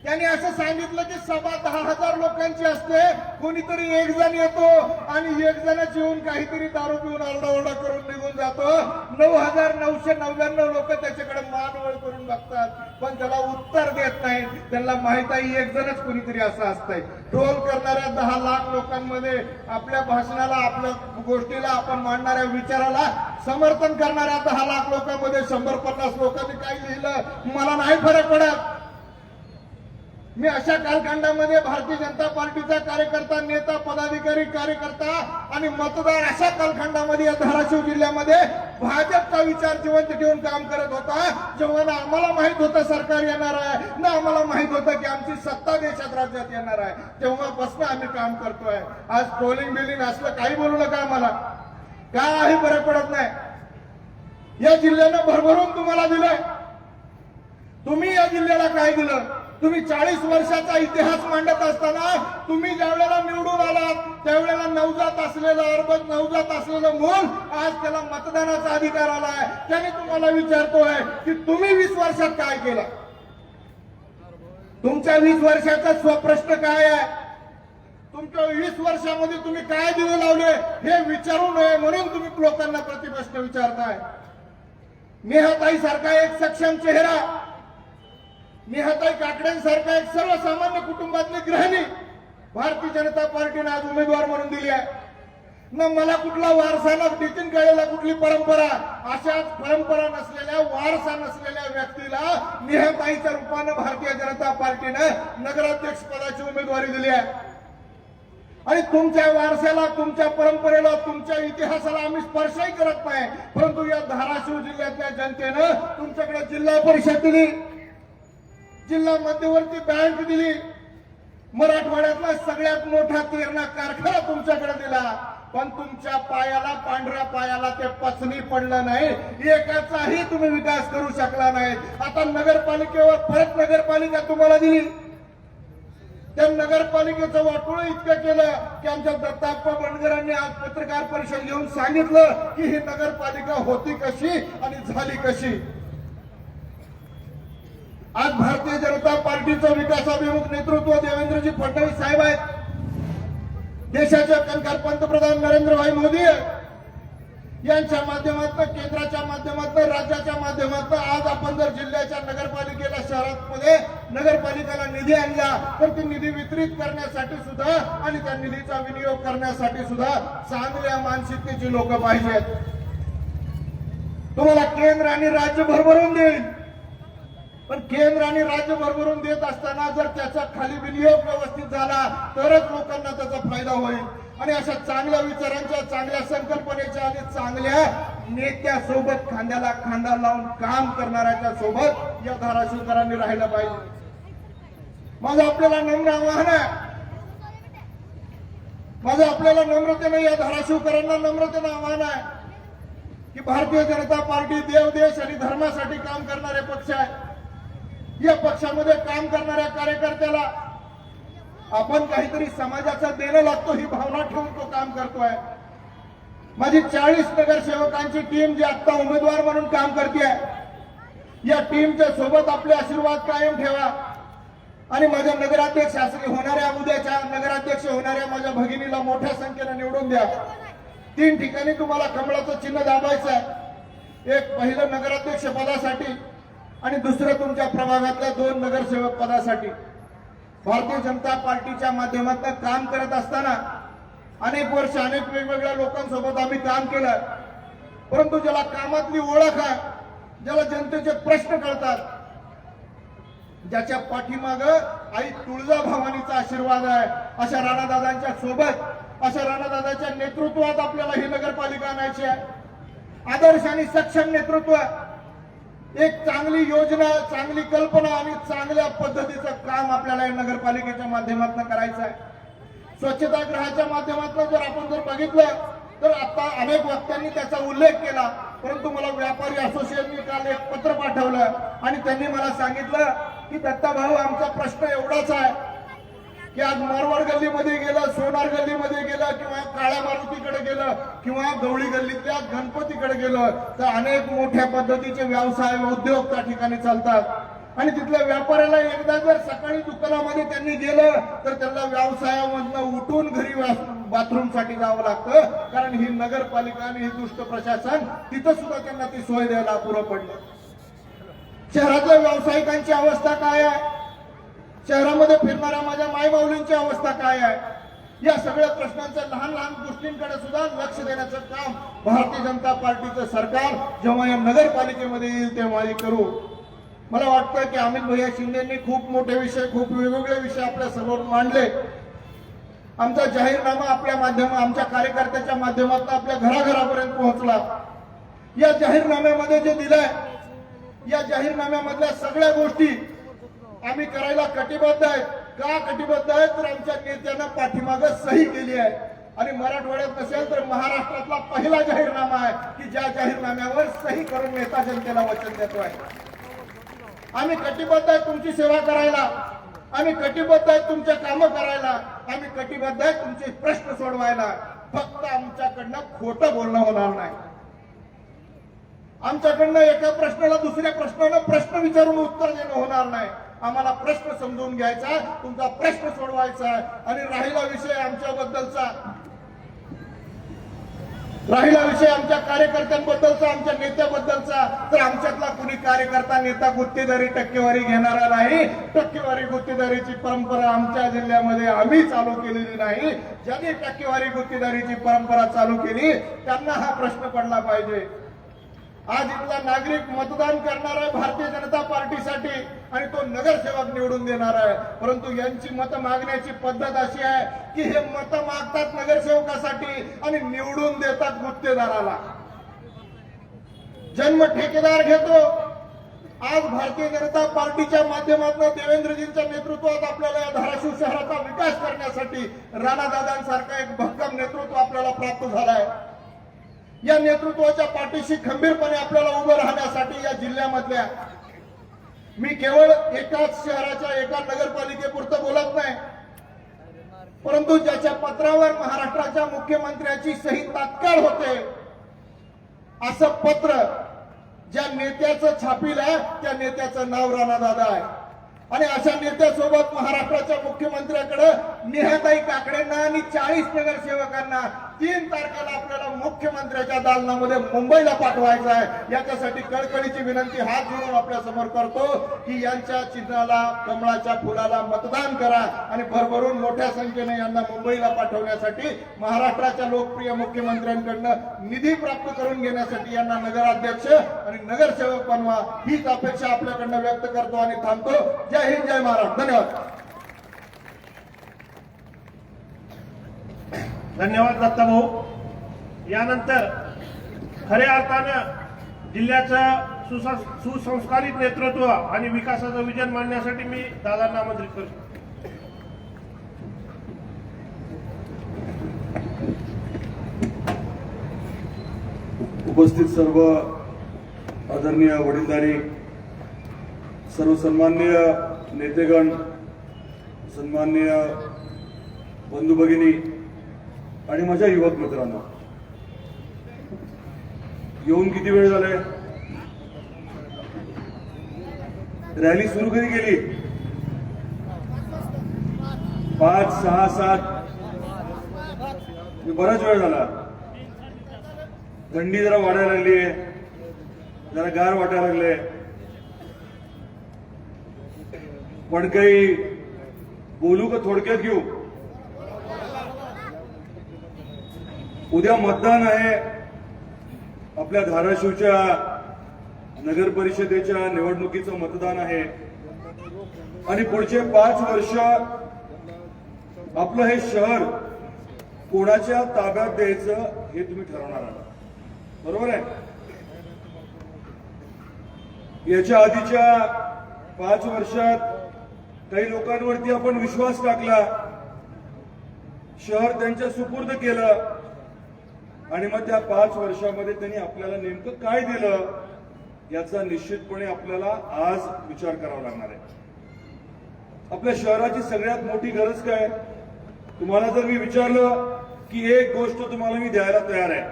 त्यांनी असं सांगितलं की सभा 10,000 लोकांची असते, कोणीतरी एक जण येतो आणि एक जणच येऊन काहीतरी दारू पिऊन आरडाओरडा करून निघून जातो. 9,999 लोक त्याच्याकडे मान वर करून बघतात, पण त्याला उत्तर देत नाहीत. त्यांना माहित आहे एक जणच कोणीतरी असं असतंय. ट्रोल करणाऱ्या 10 लाख लोकांमध्ये आपल्या भाषणाला, आपल्या गोष्टीला, आपण मांडणाऱ्या विचाराला समर्थन करणाऱ्या 10 लाख लोकांमध्ये 150 लोकांनी काय लिहिलं मला नाही फरक पडत. मी अशा कालखंडामध्ये भारतीय जनता पार्टीचा कार्यकर्ता, नेता, पदाधिकारी, कार्यकर्ता आणि मतदार अशा कालखंडामध्ये या धाराशिव जिल्ह्यामध्ये भाजपचा विचार जिवंत ठेवून काम करत होता. जेव्हा ना आम्हाला माहित होतं सरकार येणार आहे, ना आम्हाला माहित होतं की आमची सत्ता देशात राज्यात येणार आहे, तेव्हापासून आम्ही काम करतोय. आज ट्रोलिंग बिलिंग असलं काही बोलू नका आम्हाला, काही फरक पडत नाही. या जिल्ह्यानं भरभरून तुम्हाला दिलंय. तुम्ही या जिल्ह्याला काय दिलं? तुम्ही 40 वर्षाचा इतिहास मांडत असताना तुम्ही ज्या वेळेला निवडून आलात त्यावेळेला नवजात असलेलं, अर्बन नवजात असलेलं मूल आज त्याला मतदानाचा अधिकार आलाय. त्याने तुम्हाला विचारतोय की तुम्ही 20 वर्षात काय केलं? तुमच्या 20 वर्षाचा स्वप्रश्न काय आहे? तुमच्या 20 वर्षामध्ये तुम्ही काय दिवे लावले हे विचारू नये म्हणून तुम्ही लोकांना प्रतिप्रश्न विचारताय. नेहाताई सारखा एक सक्षम चेहरा, नेहाताई काकड्यांसारखा एक सर्वसामान्य कुटुंबातली गृहिणी भारतीय जनता पार्टीने आज उमेदवार म्हणून दिली आहे. न मला कुठला वारसा, ना नितीन गळेला कुठली परंपरा, अशाच परंपरा नसलेल्या, वारसा नसलेल्या व्यक्तीला नेहाताईच्या रूपानं भारतीय जनता पार्टीने नगराध्यक्ष पदाची उमेदवारी दिली आहे. आणि तुमच्या वारशाला, तुमच्या परंपरेला, तुमच्या इतिहासाला आम्ही स्पर्शही करत नाही, परंतु या धाराशिव जिल्ह्यातल्या जनतेनं तुमच्याकडे जिल्हा परिषद दिली, जिल्हा मध्यवर्ती बँक दिली, मराठवाड्यातला सगळ्यात मोठा किरणा कारखाना तुमच्याकडे दिला, पण तुमच्या पायाला, पांढऱ्या पायाला ते पचनी पडलं नाही. एकाचाही तुम्ही विकास करू शकला नाही. आता नगरपालिकेवर परत नगरपालिका तुम्हाला दिली. त्या नगरपालिकेचं वाटोळं इतकं केलं की आमच्या दत्ताप्पा बनगरांनी आज पत्रकार परिषद घेऊन सांगितलं की ही नगरपालिका होती कशी आणि झाली कशी. आज भारतीय जनता पार्टीचं विकासाभिमुख नेतृत्व देवेंद्रजी फडणवीस साहेब आहेत, देशाचे कणकार पंतप्रधान नरेंद्रभाई मोदी यांच्या माध्यमातून, केंद्राच्या माध्यमातून, राज्याच्या माध्यमातून आज आपण जर जिल्ह्याच्या नगरपालिकेला, शहरामध्ये नगरपालिकेला निधी आणला तर ती निधी वितरित करण्यासाठी सुद्धा आणि त्या निधीचा विनियोग करण्यासाठी सुद्धा चांगल्या मानसिकतेची लोक पाहिजेत. तुम्हाला केंद्र आणि राज्य भरभरून देईल, पण केंद्र आणि राज्य भरभरून देत असताना जर त्याचा खाली विनियोग व्यवस्थित झाला तरच लोकांना त्याचा फायदा होईल. आणि अशा चांगल्या विचारांच्या, चांगल्या संकल्पनेच्या आणि चांगल्या नेत्यासोबत खांद्याला खांदा लावून काम करणाऱ्याच्या सोबत या धाराशिवकरांनी राहिलं पाहिजे. माझं आपल्याला नम्र आवाहन आहे, माझं आपल्याला नम्रतेनं, या धाराशिवकरांना नम्रतेनं आवाहन आहे की भारतीय जनता पार्टी देव, देश आणि धर्मासाठी काम करणारे पक्ष आहे. या पक्षामध्ये काम करणाऱ्या कार्यकर्त्याला आपण काहीतरी समाजाचं देणं लागतो ही भावना ठेवून तो काम करतोय. माझी 40 नगरसेवकांची टीम जी आता उमेदवार म्हणून काम करते, या टीमच्या सोबत आपले आशीर्वाद कायम ठेवा. आणि माझ्या नगराध्यक्ष होणाऱ्या, उद्याच्या नगराध्यक्ष होणाऱ्या माझ्या भगिनीला मोठ्या संख्येने निवडून द्या. 3 ठिकाणी तुम्हाला कमळाचं चिन्ह दाबायचं आहे. एक पहिलं नगराध्यक्ष पदासाठी आणि दुसरं तुमच्या प्रभागातल्या 2 नगरसेवक पदासाठी. भारतीय जनता पार्टीच्या माध्यमातून काम करत असताना अनेक वर्ष अनेक वेगवेगळ्या लोकांसोबत आम्ही काम केलं, परंतु ज्याला कामातली ओळख आहे, ज्याला जनतेचे प्रश्न कळतात, ज्याच्या पाठीमाग आई तुळजाभवानीचा आशीर्वाद आहे, अशा राणादादांच्या सोबत, अशा राणादादाच्या नेतृत्वात आपल्याला ही नगरपालिका आणायची आहे. आदर्श आणि सक्षम नेतृत्व, एक चांगली योजना, चांगली कल्पना आणि चांगल्या पद्धतीचं काम आपल्याला या नगरपालिकेच्या माध्यमातून करायचं आहे. स्वच्छतागृहाच्या माध्यमातून जर आपण बघितलं तर आता अनेक वक्त्यांनी त्याचा उल्लेख केला, परंतु मला व्यापारी असोसिएशनने काल एक पत्र पाठवलं आणि त्यांनी मला सांगितलं की दत्ता भाऊ, आमचा प्रश्न एवढाच आहे की आज मारवाड गल्लीमध्ये गेलं, सोनार गल्लीमध्ये गेलं, किंवा काळ्या मारुतीकडे गेलं, किंवा गवळी गल्लीतल्या गणपतीकडे गेलं तर अनेक मोठ्या पद्धतीचे व्यवसाय, उद्योग त्या ठिकाणी चालतात. आणि तिथल्या व्यापाऱ्याला एकदा जर सकाळी दुकानामध्ये त्यांनी गेलं तर त्यांना व्यवसायामधनं उठून घरी बाथरूमसाठी जावं लागतं, कारण ही नगरपालिका आणि हे दुष्ट प्रशासन तिथं सुद्धा त्यांना ती सोय द्यायला अपुरं पडलं. शहरातल्या व्यावसायिकांची अवस्था काय आहे, शहरामध्ये फिरणाऱ्या माझ्या मायमाऊलींची अवस्था काय आहे, या सगळ्या प्रश्नांच्या लहान लहान गोष्टींकडे सुद्धा लक्ष देण्याचं काम भारतीय जनता पार्टीचं सरकार जेव्हा या नगरपालिकेमध्ये येईल तेव्हा हे करू. मला वाटतं की अमित भैया शिंदेंनी खूप मोठे विषय, खूप वेगवेगळे विषय आपल्या समोर मांडले. आमचा जाहीरनामा आमच्या कार्यकर्त्याच्या माध्यमातून आपल्या घराघरापर्यंत पोहोचला. या जाहीरनाम्यामध्ये जे दिलंय, या जाहीरनाम्यामधल्या सगळ्या गोष्टी आम्ही करायला कटिबद्ध आहेत. का कटिबद्ध आहेत तर आमच्या नेत्यांना पाठीमागं सही केली आहे. आणि मराठवाड्यात नसेल तर महाराष्ट्रातला पहिला जाहीरनामा आहे की ज्या जाहीरनाम्यावर सही करून नेता जनतेला वचन देतोय. आम्ही कटिबद्ध आहे तुमची सेवा करायला, आम्ही कटिबद्ध आहे तुमचे कामं करायला, आम्ही कटिबद्ध आहे तुमचे प्रश्न सोडवायला. फक्त आमच्याकडनं खोटं बोलणं होणार नाही. आमच्याकडनं एका प्रश्नाला दुसऱ्या प्रश्नाला प्रश्न विचारून उत्तर देणं होणार नाही. आम्हाला प्रश्न समजून घ्यायचा, तुमचा प्रश्न सोडवायचा आहे. आणि राहिला विषय आमच्या कार्यकर्त्यांबद्दलचा, आमच्या नेत्याबद्दलचा, तर आमच्यातला कुणी कार्यकर्ता नेता गुत्तेदारी टक्केवारी घेणारा नाही. टक्केवारी गुत्तेदारीची परंपरा आमच्या जिल्ह्यामध्ये आम्ही चालू केलेली नाही. ज्यांनी टक्केवारी गुत्तेदारीची परंपरा चालू केली त्यांना हा प्रश्न पडला पाहिजे. आज इथला नागरिक मतदान करणार आहे भारतीय जनता पार्टीसाठी आणि तो नगरसेवक निवडून देणार आहे. परंतु यांची मतं मागण्याची पद्धत अशी आहे की हे मतं मागतात नगरसेवकासाठी आणि निवडून देतात गुत्तेदाराला. जन्म ठेकेदार घेतो. आज भारतीय जनता पार्टीच्या माध्यमातून देवेंद्रजींच्या नेतृत्वात आपल्याला या धाराशिव शहराचा विकास करण्यासाठी राणादादांसारखं एक भक्कम नेतृत्व आपल्याला प्राप्त झालंय. या नेतृत्वाच्या पाठीशी खंबीरपणे आपल्याला उभं राहण्यासाठी या जिल्ह्यामधल्या, मी केवळ एकाच शहराच्या एका नगरपालिकेपुरतं बोलत नाही, परंतु ज्याच्या पत्रावर महाराष्ट्राच्या मुख्यमंत्र्याची सही तात्काळ होते असं पत्र ज्या नेत्याचं छापील आहे त्या नेत्याचं नाव राणादादा आहे. आणि अशा नेत्यासोबत महाराष्ट्राच्या मुख्यमंत्र्याकडे नेहाताई काकडेंना आणि 40 नगरसेवकांना 3 तारखेला आपल्याला मुख्यमंत्र्याच्या दालनामध्ये मुंबईला पाठवायचं आहे. याच्यासाठी कळकळीची विनंती हात जोडून आपल्या समोर करतो की यांच्या चिन्हाला, कमळाच्या फुलाला मतदान करा आणि भरभरून मोठ्या संख्येने यांना मुंबईला पाठवण्यासाठी महाराष्ट्राच्या लोकप्रिय मुख्यमंत्र्यांकडनं निधी प्राप्त करून घेण्यासाठी यांना नगराध्यक्ष आणि नगरसेवक बनवा, हीच अपेक्षा आपल्याकडनं व्यक्त करतो आणि थांबतो. जय हिंद, जय महाराष्ट्र. धन्यवाद. धन्यवाद दत्ताभाऊ. यानंतर खऱ्या अर्थानं जिल्ह्याचं सुसंस्कारित नेतृत्व आणि विकासाचं विजन मांडण्यासाठी मी दादांना आमंत्रित करतो. उपस्थित सर्व आदरणीय वडीलधारी, सर्व सन्माननीय नेतेगण, सन्माननीय बंधू भगिनी आणि माझ्या युवक मित्रांनो, येऊन किती वेळ झालाय? रॅली सुरू कधी केली? 5, 6, 7 बराच वेळ झाला. थंडी जरा वाढायला लागली, जरा गार वाटायला लागले, पण काही बोलू का थोडक्यात घेऊ? उद्या मतदान आहे. आपल्या धाराशिवच्या नगर परिषदेच्या निवडणुकीचं मतदान आहे आणि पुढचे 5 वर्ष आपलं हे शहर कोणाच्या ताब्यात द्यायचं हे तुम्ही ठरवणार आहात. बरोबर आहे? याच्या आधीच्या 5 वर्षात काही लोकांवरती आपण विश्वास टाकला, शहर त्यांच्या सुपूर्द केलं आणि मग त्या 5 वर्षामध्ये त्यांनी आपल्याला नेमकं काय दिलं याचा निश्चितपणे आपल्याला आज विचार करावा लागणार आहे. आपल्या शहराची सगळ्यात मोठी गरज काय? तुम्हाला जर मी विचारलं की एक गोष्ट तुम्हाला मी द्यायला तयार आहे,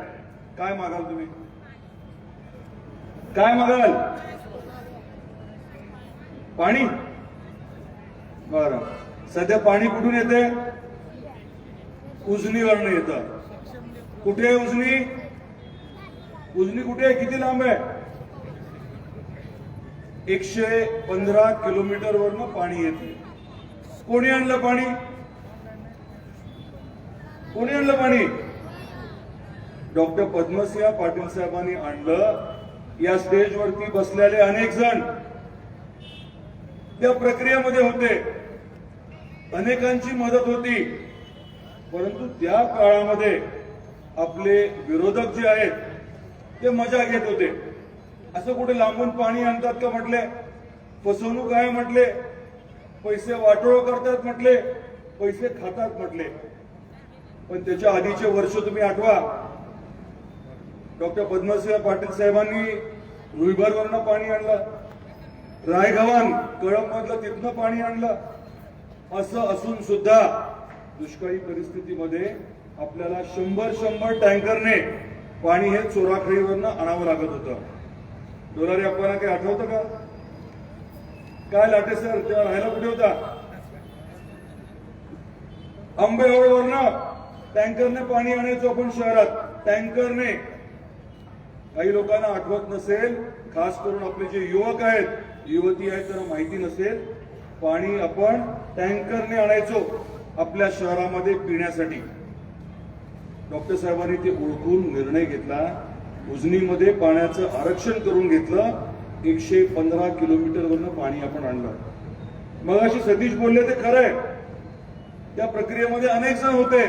काय मागाल तुम्ही? काय मागाल? पाणी बर, सध्या पाणी कुठून येते? उजनीवरनं येतं. कुठे आहे उजनी? उजनी कुठे आहे? किती लांब आहे? 115 किलोमीटर वरनं पाणी येते. कोणी आणलं पाणी? कोणी आणलं पाणी? डॉक्टर पद्मसिंह पाटील साहेबांनी आणलं. या स्टेजवरती बसलेले अनेक जण त्या प्रक्रियेमध्ये होते, अनेकांची मदत होती. परंतु त्या काळामध्ये आपले विरोधक जे आहेत ते मजा घेत होते. असं कुठे लांबून पाणी आणतात का म्हटले, फसवणूक आहे म्हटले, पैसे वाटोळ करतात म्हटले, पैसे खातात म्हटले. पण त्याच्या आधीचे वर्ष तुम्ही आठवा. डॉक्टर पद्मसिंह पाटील साहेबांनी रुईभरवरनं पाणी आणलं, रायगव्हाण कळंब मधलं तिथनं पाणी आणलं. असं असून सुद्धा दुष्काळी परिस्थितीमध्ये आपल्याला 100 टँकरने पाणी हे चोराखळीवरनं आणावं लागत होतं. डोलारे आपल्याला काही आठवतं का? काय लाटे सर तेव्हा राहायला कुठे होता? आंबेहोळवरनं टँकरने पाणी आणायचो आपण शहरात, टँकरने. काही लोकांना आठवत नसेल, खास करून आपले जे युवक आहेत, युवती आहेत, त्यांना माहिती नसेल, पाणी आपण टँकरने आणायचो आपल्या शहरामध्ये पिण्यासाठी. डॉक्टर साहेबांनी ते ओळखून निर्णय घेतला, उजनीमध्ये पाण्याचं आरक्षण करून घेतलं. 115 किलोमीटरवरनं पाणी आपण आणलं. मग अशी सतीश बोलले ते खरंय. त्या प्रक्रियेमध्ये अनेक जण होते,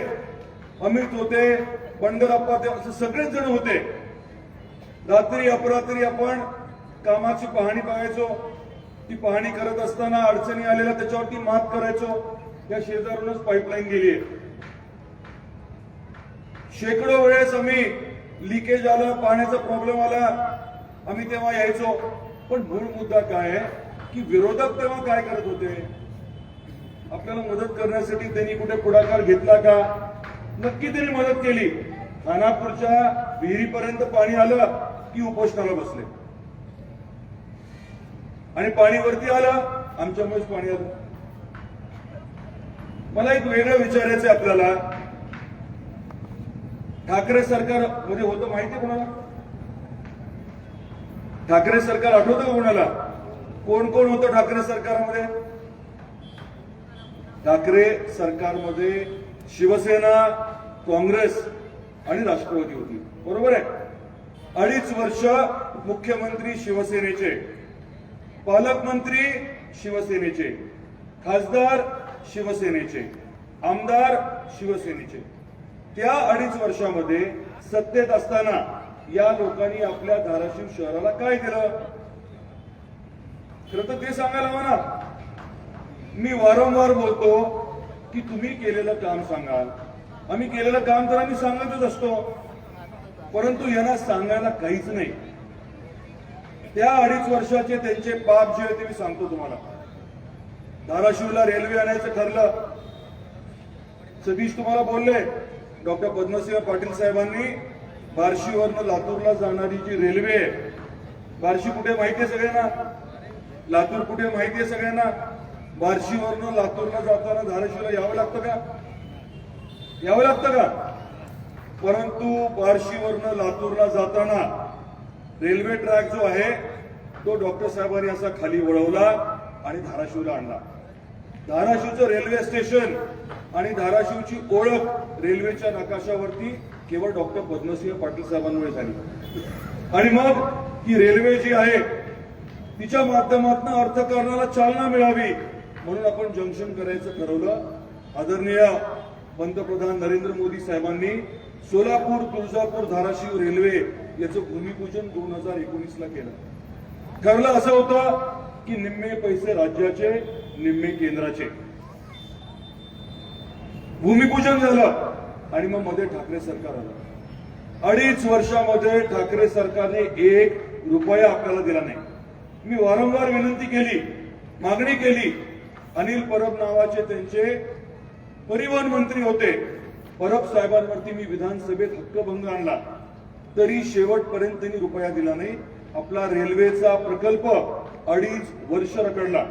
अमित होते, बंडरप्पा, ते सगळेच जण होते. रात्री अपरात्री आपण कामाची पाहणी बघायचो. ती पाहणी करत असताना अडचणी आलेल्या त्याच्यावरती मात करायचो. त्या शेजारूनच पाईपलाईन गेली आहे. शेकडो वेळेस आम्ही लिकेज आला, पाण्याचा प्रॉब्लेम आला, आम्ही तेव्हा यायचो. पण मूळ मुद्दा काय आहे की विरोधक तेव्हा काय करत होते? आपल्याला मदत करण्यासाठी त्यांनी कुठे पुढाकार घेतला का? नक्की त्यांनी मदत केली. खानापूरच्या विहिरीपर्यंत पाणी आलं की उपोषणाला बसले, आणि पाणी वरती आलं, आमच्यामुळेच पाणी आलं. मला एक वेगळं विचारायचं आहे आपल्याला. ठाकरे सरकार मध्ये होतं माहिती आहे कोणाला? ठाकरे सरकार आठवतं का कोणाला? कोण कोण होतं ठाकरे सरकारमध्ये? ठाकरे सरकारमध्ये शिवसेना, काँग्रेस आणि राष्ट्रवादी होती, बरोबर आहे. 2.5 वर्ष मुख्यमंत्री शिवसेनेचे, पालकमंत्री शिवसेनेचे, खासदार शिवसेनेचे, आमदार शिवसेनेचे. त्या 2.5 वर्षामध्ये सत्तेत असताना या लोकांनी आपल्या धाराशिव शहराला काय दिलं? खरं तर ते सांगायला हवं ना. मी वारंवार बोलतो की तुम्ही केलेलं काम सांगाल. आम्ही केलेलं काम तर आम्ही सांगतच असतो, परंतु यांना सांगायला काहीच नाही. त्या 2.5 वर्षाचे त्यांचे पाप जे आहे ते मी सांगतो तुम्हाला. धाराशिवला रेल्वे आणायचं ठरलं. सतीश तुम्हाला बोलले, डॉक्टर पद्मसिंह पाटील साहेबांनी बार्शीवरनं लातूरला जाणारी जी रेल्वे आहे, बार्शी कुठे माहितीये सगळ्यांना? लातूर कुठे माहितीये सगळ्यांना? बार्शीवरनं लातूरला जाताना धाराशिवला यावं लागतं का? यावं लागतं का? परंतु बार्शीवरनं लातूरला जाताना रेल्वे ट्रॅक जो आहे तो डॉक्टर साहेबांनी असा खाली वळवला आणि धाराशिवला आणला. धाराशिवचं रेल्वे स्टेशन आणि धाराशिवची ओळख रेल्वेच्या नकाशावरती केवळ डॉक्टर पद्मसिंह पाटील साहेबांमुळे झाली. आणि मग ही रेल्वे जी आहे तिच्या माध्यमातून अर्थकारणाला चालना मिळावी म्हणून आपण जंक्शन करायचं ठरवलं. आदरणीय पंतप्रधान नरेंद्र मोदी साहेबांनी सोलापूर, तुळजापूर, धाराशिव रेल्वे याचं भूमिपूजन 2019ला केलं. ठरलं असं होतं की निम्मे पैसे राज्याचे, निम्मे केंद्राचे. भूमिपूजन झालं आणि मग मध्ये ठाकरे सरकार आलं. 2.5 वर्षामध्ये ठाकरे सरकारने 1 रुपया आपल्याला दिला नाही. मी वारंवार विनंती केली, मागणी केली. अनिल परब नावाचे त्यांचे परिवहन मंत्री होते. परब साहेबांवरती मी विधानसभेत हक्कभंग आणला, तरी शेवटपर्यंत त्यांनी रुपया दिला नाही. आपला रेल्वेचा प्रकल्प 2.5 वर्ष रखडला.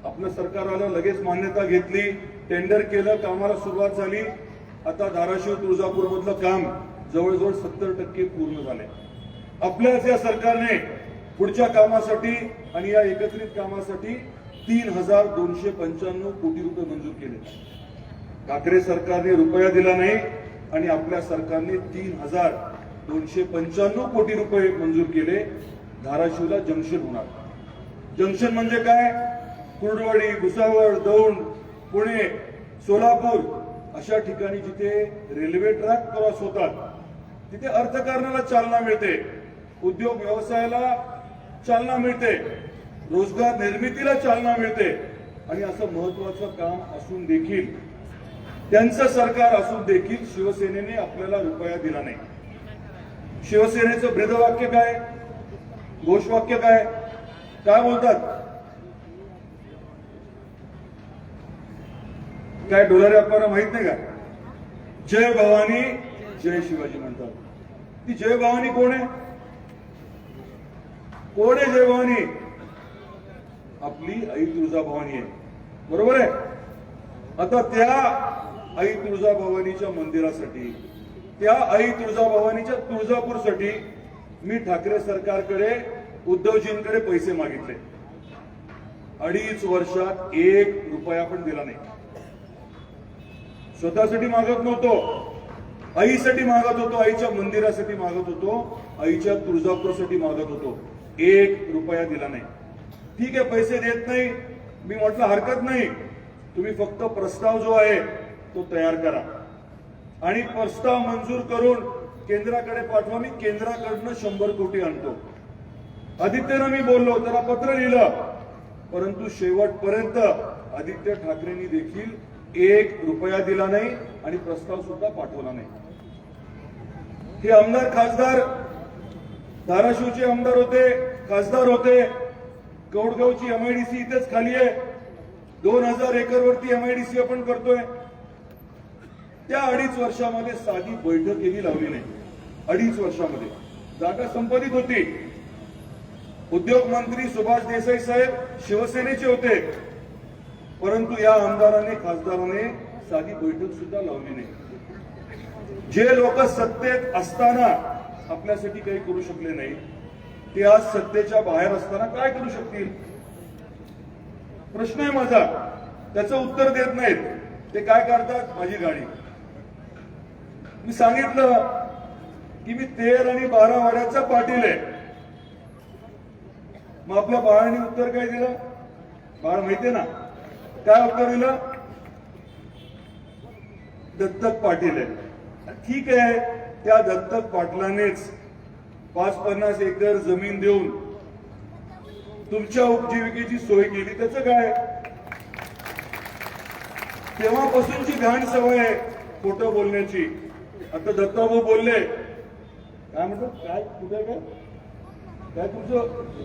आपलं सरकार आलं, लगेच मान्यता घेतली, टेंडर केलं, कामाला सुरुवात झाली. आता धाराशिव तुळजापूर मधलं काम जवळजवळ 70% पूर्ण झालंय. आपल्याच या सरकारने पुढच्या कामासाठी आणि या एकत्रित कामासाठी 3,295 कोटी रुपये मंजूर केले. ठाकरे सरकारने रुपया दिला नाही आणि आपल्या सरकारने 3,295 कोटी रुपये मंजूर केले. धाराशिवला जंक्शन होणार. जंक्शन म्हणजे काय? कुर्डवाडी, भुसावळ, दौंड, पुणे, सोलापूर अशा ठिकाणी जिथे रेल्वे ट्रॅक क्रॉस होतात तिथे अर्थकारणाला चालना मिळते, उद्योग व्यवसायाला चालना मिळते, रोजगार निर्मितीला चालना मिळते. आणि असं महत्वाचं काम असून देखील, त्यांचं सरकार असून देखील शिवसेनेने आपल्याला रुपया दिला नाही. शिवसेनेचं ब्रीदवाक्य काय, घोषवाक्य काय, काय बोलतात? काय डोलारे आपल्याला माहित नाही का? जय भवानी जय शिवाजी म्हणतात. ती जय भवानी कोण आहे? कोण आहे जय भवानी? आपली आई तुळजाभवानी आहे, बरोबर आहे. आता त्या आई तुळजाभवानीच्या मंदिरासाठी, त्या आई तुळजाभवानीच्या तुळजापूरसाठी मी ठाकरे सरकारकडे, उद्धवजींकडे पैसे मागितले. 2.5 वर्षात 1 रुपया पण दिला नाही. स्वतःसाठी मागत नव्हतो, आईसाठी मागत होतो, आईच्या मंदिरासाठी मागत होतो, आईच्या तुळजापूरसाठी मागत होतो. 1 रुपया दिला नाही. ठीक आहे, पैसे देत नाही, मी म्हटलं हरकत नाही, तुम्ही फक्त प्रस्ताव जो आहे तो तयार करा आणि प्रस्ताव मंजूर करून केंद्राकडे पाठवा. मी केंद्राकडनं 100 कोटी आणतो. आदित्यनं मी बोललो, त्याला पत्र लिहिलं, परंतु शेवटपर्यंत आदित्य ठाकरेंनी देखील 1 रुपया दिला नाही आणि प्रस्ताव सुद्धा पाठवला नाही. हे आमदार खासदार धाराशिवचे आमदार होते, खासदार होते. कौडगावची MIDC इथेच खाली आहे. 2000 एकरवरती MIDC आपण करतोय. त्या 2.5 वर्षामध्ये साधी बैठकही लावली नाही. 2.5 वर्षामध्ये जागा संपादित होती. उद्योग मंत्री सुभाष देसाई साहेब शिवसेनेचे होते, परंतु या आमदाराने, खासदाराने साधी बैठक सुद्धा लावली नाही. जे लोक सत्तेत असताना आपल्यासाठी काही करू शकले नाही, ते आज सत्तेच्या बाहेर असताना काय करू शकतील? प्रश्न आहे माझा. त्याचं उत्तर देत नाहीत. ते काय करतात? माझी गाडी. मी सांगितलं की मी 13 आणि 12 वाड्याचा पाटील आहे. मग आपल्या बाळाने उत्तर काय दिलं? बाळ माहितीये ना काय उत्तर दिलं? दत्तक पाटील आहे. ठीक आहे, त्या दत्तक पाटलानेच 5-50 एकर जमीन देऊन तुमच्या उपजीविकेची सोय केली. त्याचं काय? तेव्हापासूनची घाण सवय आहे खोटं बोलण्याची. आता दत्ताभाऊ बोलले, काय म्हणतो? काय कुठे आहे? काय तुमचं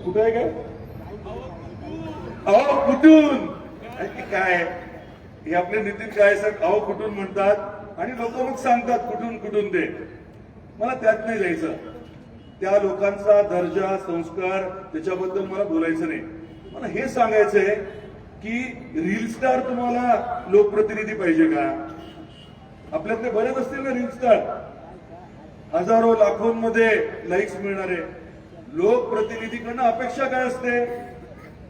कुठे आहे? काय अहो कुठून? काय हे आपले नितीन काय सर अहो कुठून म्हणतात आणि लोक मग सांगतात कुठून कुठून. ते मला त्यात नाही जायचं. त्या लोकांचा दर्जा, संस्कार त्याच्याबद्दल मला बोलायचं नाही. मला हे सांगायचंय की रील स्टार तुम्हाला लोकप्रतिनिधी पाहिजे का? आपल्यातले बरेच असतील ना रील स्टार, हजारो लाखोंमध्ये लाईक्स मिळणारे. लोकप्रतिनिधीकडनं अपेक्षा काय असते?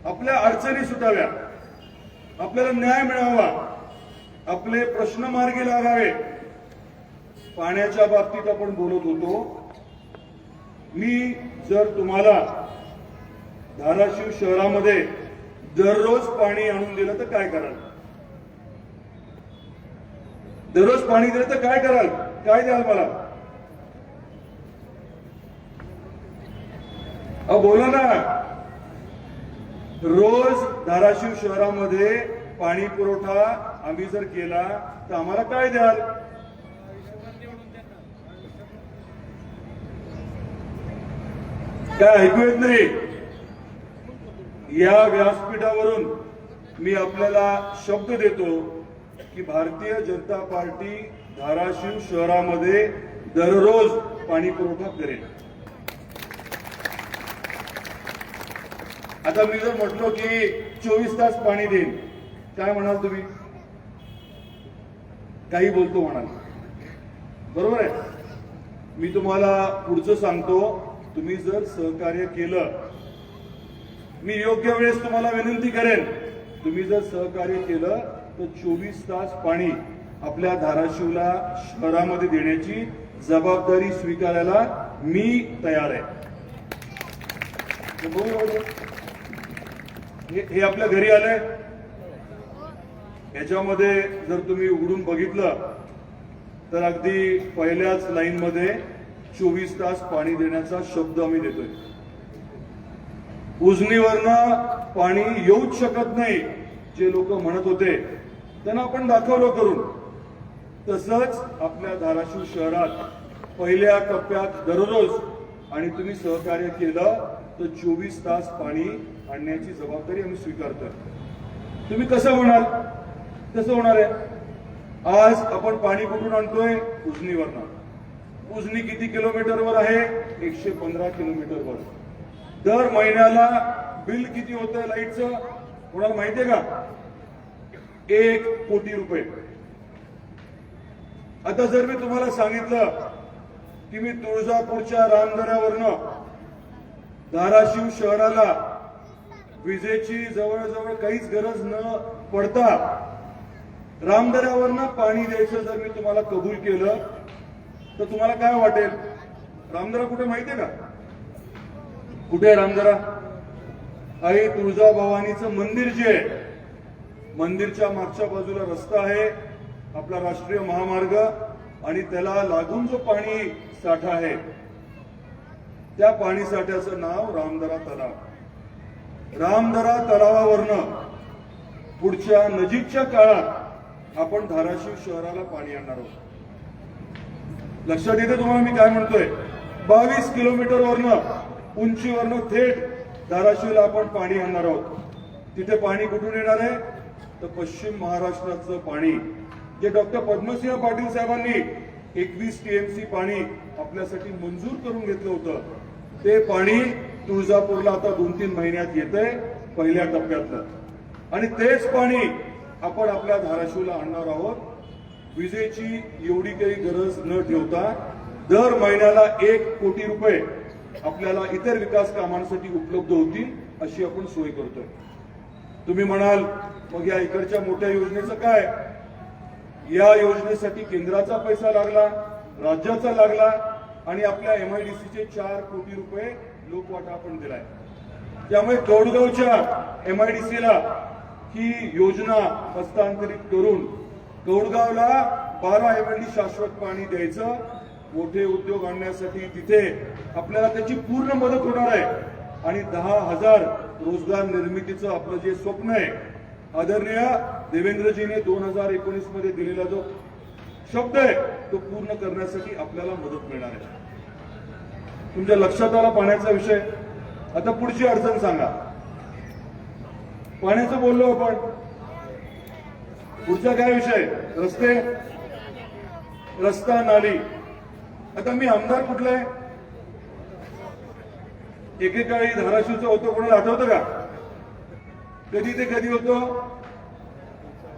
आपल्या अडचणी सुटाव्या, आपल्याला न्याय मिळावा, आपले प्रश्न मार्गी लागावे. पाण्याच्या बाबतीत आपण बोलत होतो. मी जर तुम्हाला धाराशिव शहरामध्ये दररोज पाणी आणून दिलं तर काय कराल? दररोज पाणी दिलं तर काय कराल? काय द्याल मला? बोला ना. रोज धाराशिव शहरामध्ये पाणी पुरवठा आम्ही जर केला तर आम्हाला काय द्याल? काय ऐकू येत नाही? या व्यासपीठावरून मी आपल्याला शब्द देतो की भारतीय जनता पार्टी धाराशिव शहरामध्ये दररोज पाणी पुरवठा करेल. आता मी जर म्हटलो की 24 तास पाणी देईन. काय म्हणाल तुम्ही? काही बोलतो म्हणाल, बरोबर आहे. मी तुम्हाला पुढचं सांगतो, तुम्ही जर सहकार्य केलं, मी योग्य वेळेस तुम्हाला विनंती करेन, तुम्ही जर सहकार्य केलं तर 24 तास पाणी आपल्या धाराशिवला शहरामध्ये देण्याची जबाबदारी स्वीकारायला मी तयार आहे. हे आपल्या घरी आलंय. याच्यामध्ये जर तुम्ही उघडून बघितलं तर अगदी पहिल्याच लाईन मध्ये 24 तास पाणी देण्याचा शब्द आम्ही देतोय. उजनीवरनं पाणी येऊच शकत नाही जे लोक म्हणत होते, त्यांना आपण दाखवलं करून. तसंच आपल्या धाराशिव शहरात पहिल्या टप्प्यात दररोज, आणि तुम्ही सहकार्य केलं तर 24 तास पाणी आणण्याची जबाबदारी आम्ही स्वीकारतोय. तुम्ही कसं म्हणाल? कसं होणार आहे? आज आपण पाणी कुठून आणतोय? उजनीवरनं. उजनी किती किलोमीटरवर आहे? 115 किलोमीटरवर. दर महिन्याला बिल किती होतं लाईटचं? कोणाला माहितीये का? 1 कोटी रुपये. आता जर मी तुम्हाला सांगितलं की मी तुळजापूरच्या रामदऱ्यावरनं धाराशिव शहराला विजेची जवळजवळ काहीच गरज न पडता रामदऱ्यावरनं पाणी द्यायचं जर मी तुम्हाला कबूल केलं तर तुम्हाला काय वाटेल? रामदरा कुठे माहितीये का? कुठे आहे रामदरा? आई तुळजाभवानीचं मंदिर जे आहे, मंदिरच्या मागच्या बाजूला रस्ता आहे, आपला राष्ट्रीय महामार्ग, आणि त्याला लागून जो पाणी साठा आहे त्या पाणी साठ्याचं नाव रामदरा तलाव. रामदरा तलावावरनं पुढच्या नजीकच्या काळात आपण धाराशिव शहराला पाणी आणणार आहोत. लक्षात येते तुम्हाला मी काय म्हणतोय? 22 किलोमीटरवरनं उंचीवरनं थेट धाराशिवला आपण पाणी आणणार आहोत. तिथे पाणी कुठून येणार आहे? तर पश्चिम महाराष्ट्राचं पाणी, जे डॉक्टर पद्मसिंह पाटील साहेबांनी 21 TMC पाणी आपल्यासाठी मंजूर करून घेतलं होतं, ते पाणी तुळजापूरला आता 2-3 महिन्यात येतंय पहिल्या टप्प्यातलं. आणि तेच पाणी आपण आपल्या धाराशिवला आणणार आहोत. विजेची एवढी काही गरज न ठेवता दर महिन्याला 1 कोटी रुपये आपल्याला इतर विकास कामांसाठी उपलब्ध होतील अशी आपण सोय करतोय. तुम्ही म्हणाल मग या इकडच्या मोठ्या योजनेचं काय? या योजनेसाठी केंद्राचा पैसा लागला, राज्याचा लागला, आणि आपल्या MIDCचे 4 कोटी रुपये लोकवाटा आपण दिलाय. त्यामुळे कौडगावच्या MIDCला ही योजना हस्तांतरित करून कौडगावला 12 MLD शाश्वत पाणी द्यायचं, मोठे उद्योग आणण्यासाठी तिथे आपल्याला त्याची पूर्ण मदत होणार आहे. आणि 10,000 रोजगार निर्मितीचं आपलं जे स्वप्न आहे, आदरणीय देवेंद्रजीने 2019 मध्ये दिलेला जो शब्द आहे तो पूर्ण करण्यासाठी आपल्याला मदत मिळणार आहे. तुमच्या लक्षात आला पाण्याचा विषय. आता पुढची अडचण सांगा. पाण्याचं बोललो आपण, पुढचा काय विषय? रस्ते, रस्ता, नाली. आता मी आमदार कुठला आहे? एकेकाळी धाराशिवचं होतं, कोणाला आठवतं का? कधी ते कधी होतं?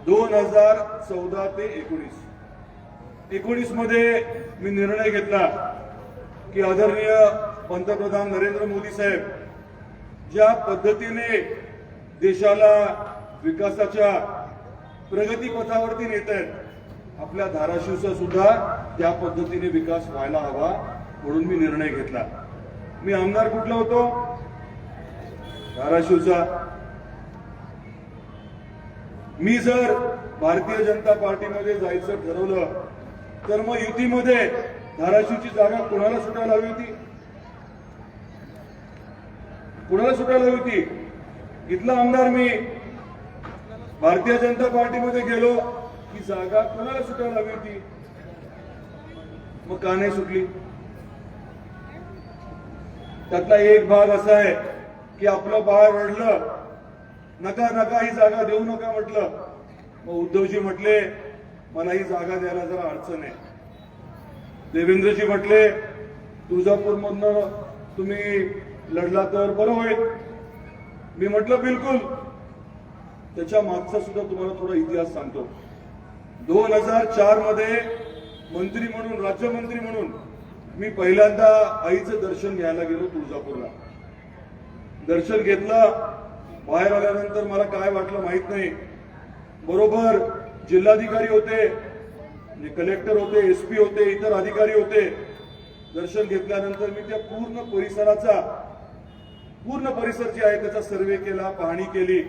2014 ते 19 मध्ये मी निर्णय घेतला की आदरणीय पंतप्रधान नरेंद्र मोदी साहेब ज्या पद्धतीने देशाला विकासाच्या प्रगती पथावरती नेत आहेत, आपल्या धाराशिवचा सुद्धा त्या पद्धतीने विकास व्हायला हवा, म्हणून मी निर्णय घेतला. मी आमदार कुठला होतो? धाराशिवचा. मी जर भारतीय जनता पार्टीमध्ये जायचं ठरवलं तर मग युतीमध्ये धाराशिवची जागा कोणाला सुटायला हवी होती? कोणाला सुटायला हवी होती? इथला आमदार मी भारतीय जनता पार्टीमध्ये गेलो की जागा कोणाला सुटायला हवी होती? मग का नाही सुटली? त्यातला एक भाग असा आहे की आपलं बाळ रडलं, नका नका ही जागा देऊ नका म्हटलं. मग उद्धवजी म्हटले मला ही जागा द्यायला जरा अडचण आहे. देवेंद्रजी म्हटले तुळजापूरमधनं तुम्ही लढला तर बरं होईल. मी म्हटलं बिलकुल, त्याच्या मागचा सुद्धा तुम्हाला थोडा इतिहास सांगतो. 2004 मध्ये मंत्री म्हणून, राज्यमंत्री म्हणून मी पहिल्यांदा आईचं दर्शन घ्यायला गेलो तुळजापूरला. दर्शन घेतलं. बाहेर आल्यानंतर मला काय वाटलं माहित नाही. बरोबर जिल्हाधिकारी होते, कलेक्टर होते, एसपी होते, इतर अधिकारी होते. दर्शन घेतल्यानंतर मी त्या पूर्ण परिसर जे आहे त्याचा सर्वे केला, पाहणी केली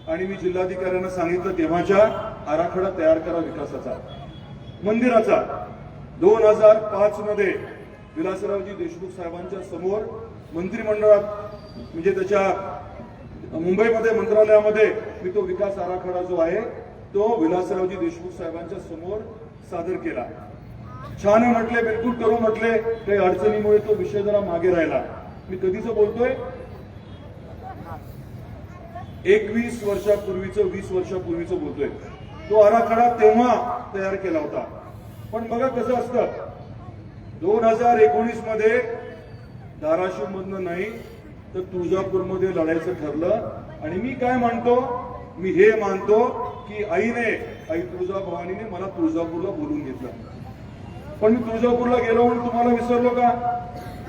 आणि मी जिल्हाधिकाऱ्यांना सांगितलं तेव्हाच्या आराखडा तयार करा विकासाचा, मंदिराचा. 2005 मध्ये विलासरावजी देशमुख साहेबांच्या समोर मंत्रिमंडळात म्हणजे त्याच्या मुंबईमध्ये मंत्रालयामध्ये मी तो विकास आराखडा जो आहे तो विलासरावजी देशमुख साहेबांच्या समोर सादर केला. छान आहे म्हटले, बिलकुल करू म्हटले. काही अडचणीमुळे तो विषय जरा मागे राहिला. मी कधीच बोलतोय 21 वर्षापूर्वीचं 20 वर्षापूर्वीचं बोलतोय. तो आराखडा तेव्हा तयार केला होता. पण बघा कसं असतं, 2019 मध्ये धाराशिव मधनं नाही तर तुळजापूरमध्ये लढायचं ठरलं. आणि मी काय मानतो, मी हे मानतो की आई तुळजाभवानीने मला तुळजापूरला बोलून घेतलं. पण मी तुळजापूरला गेलो म्हणून तुम्हाला विसरलो का,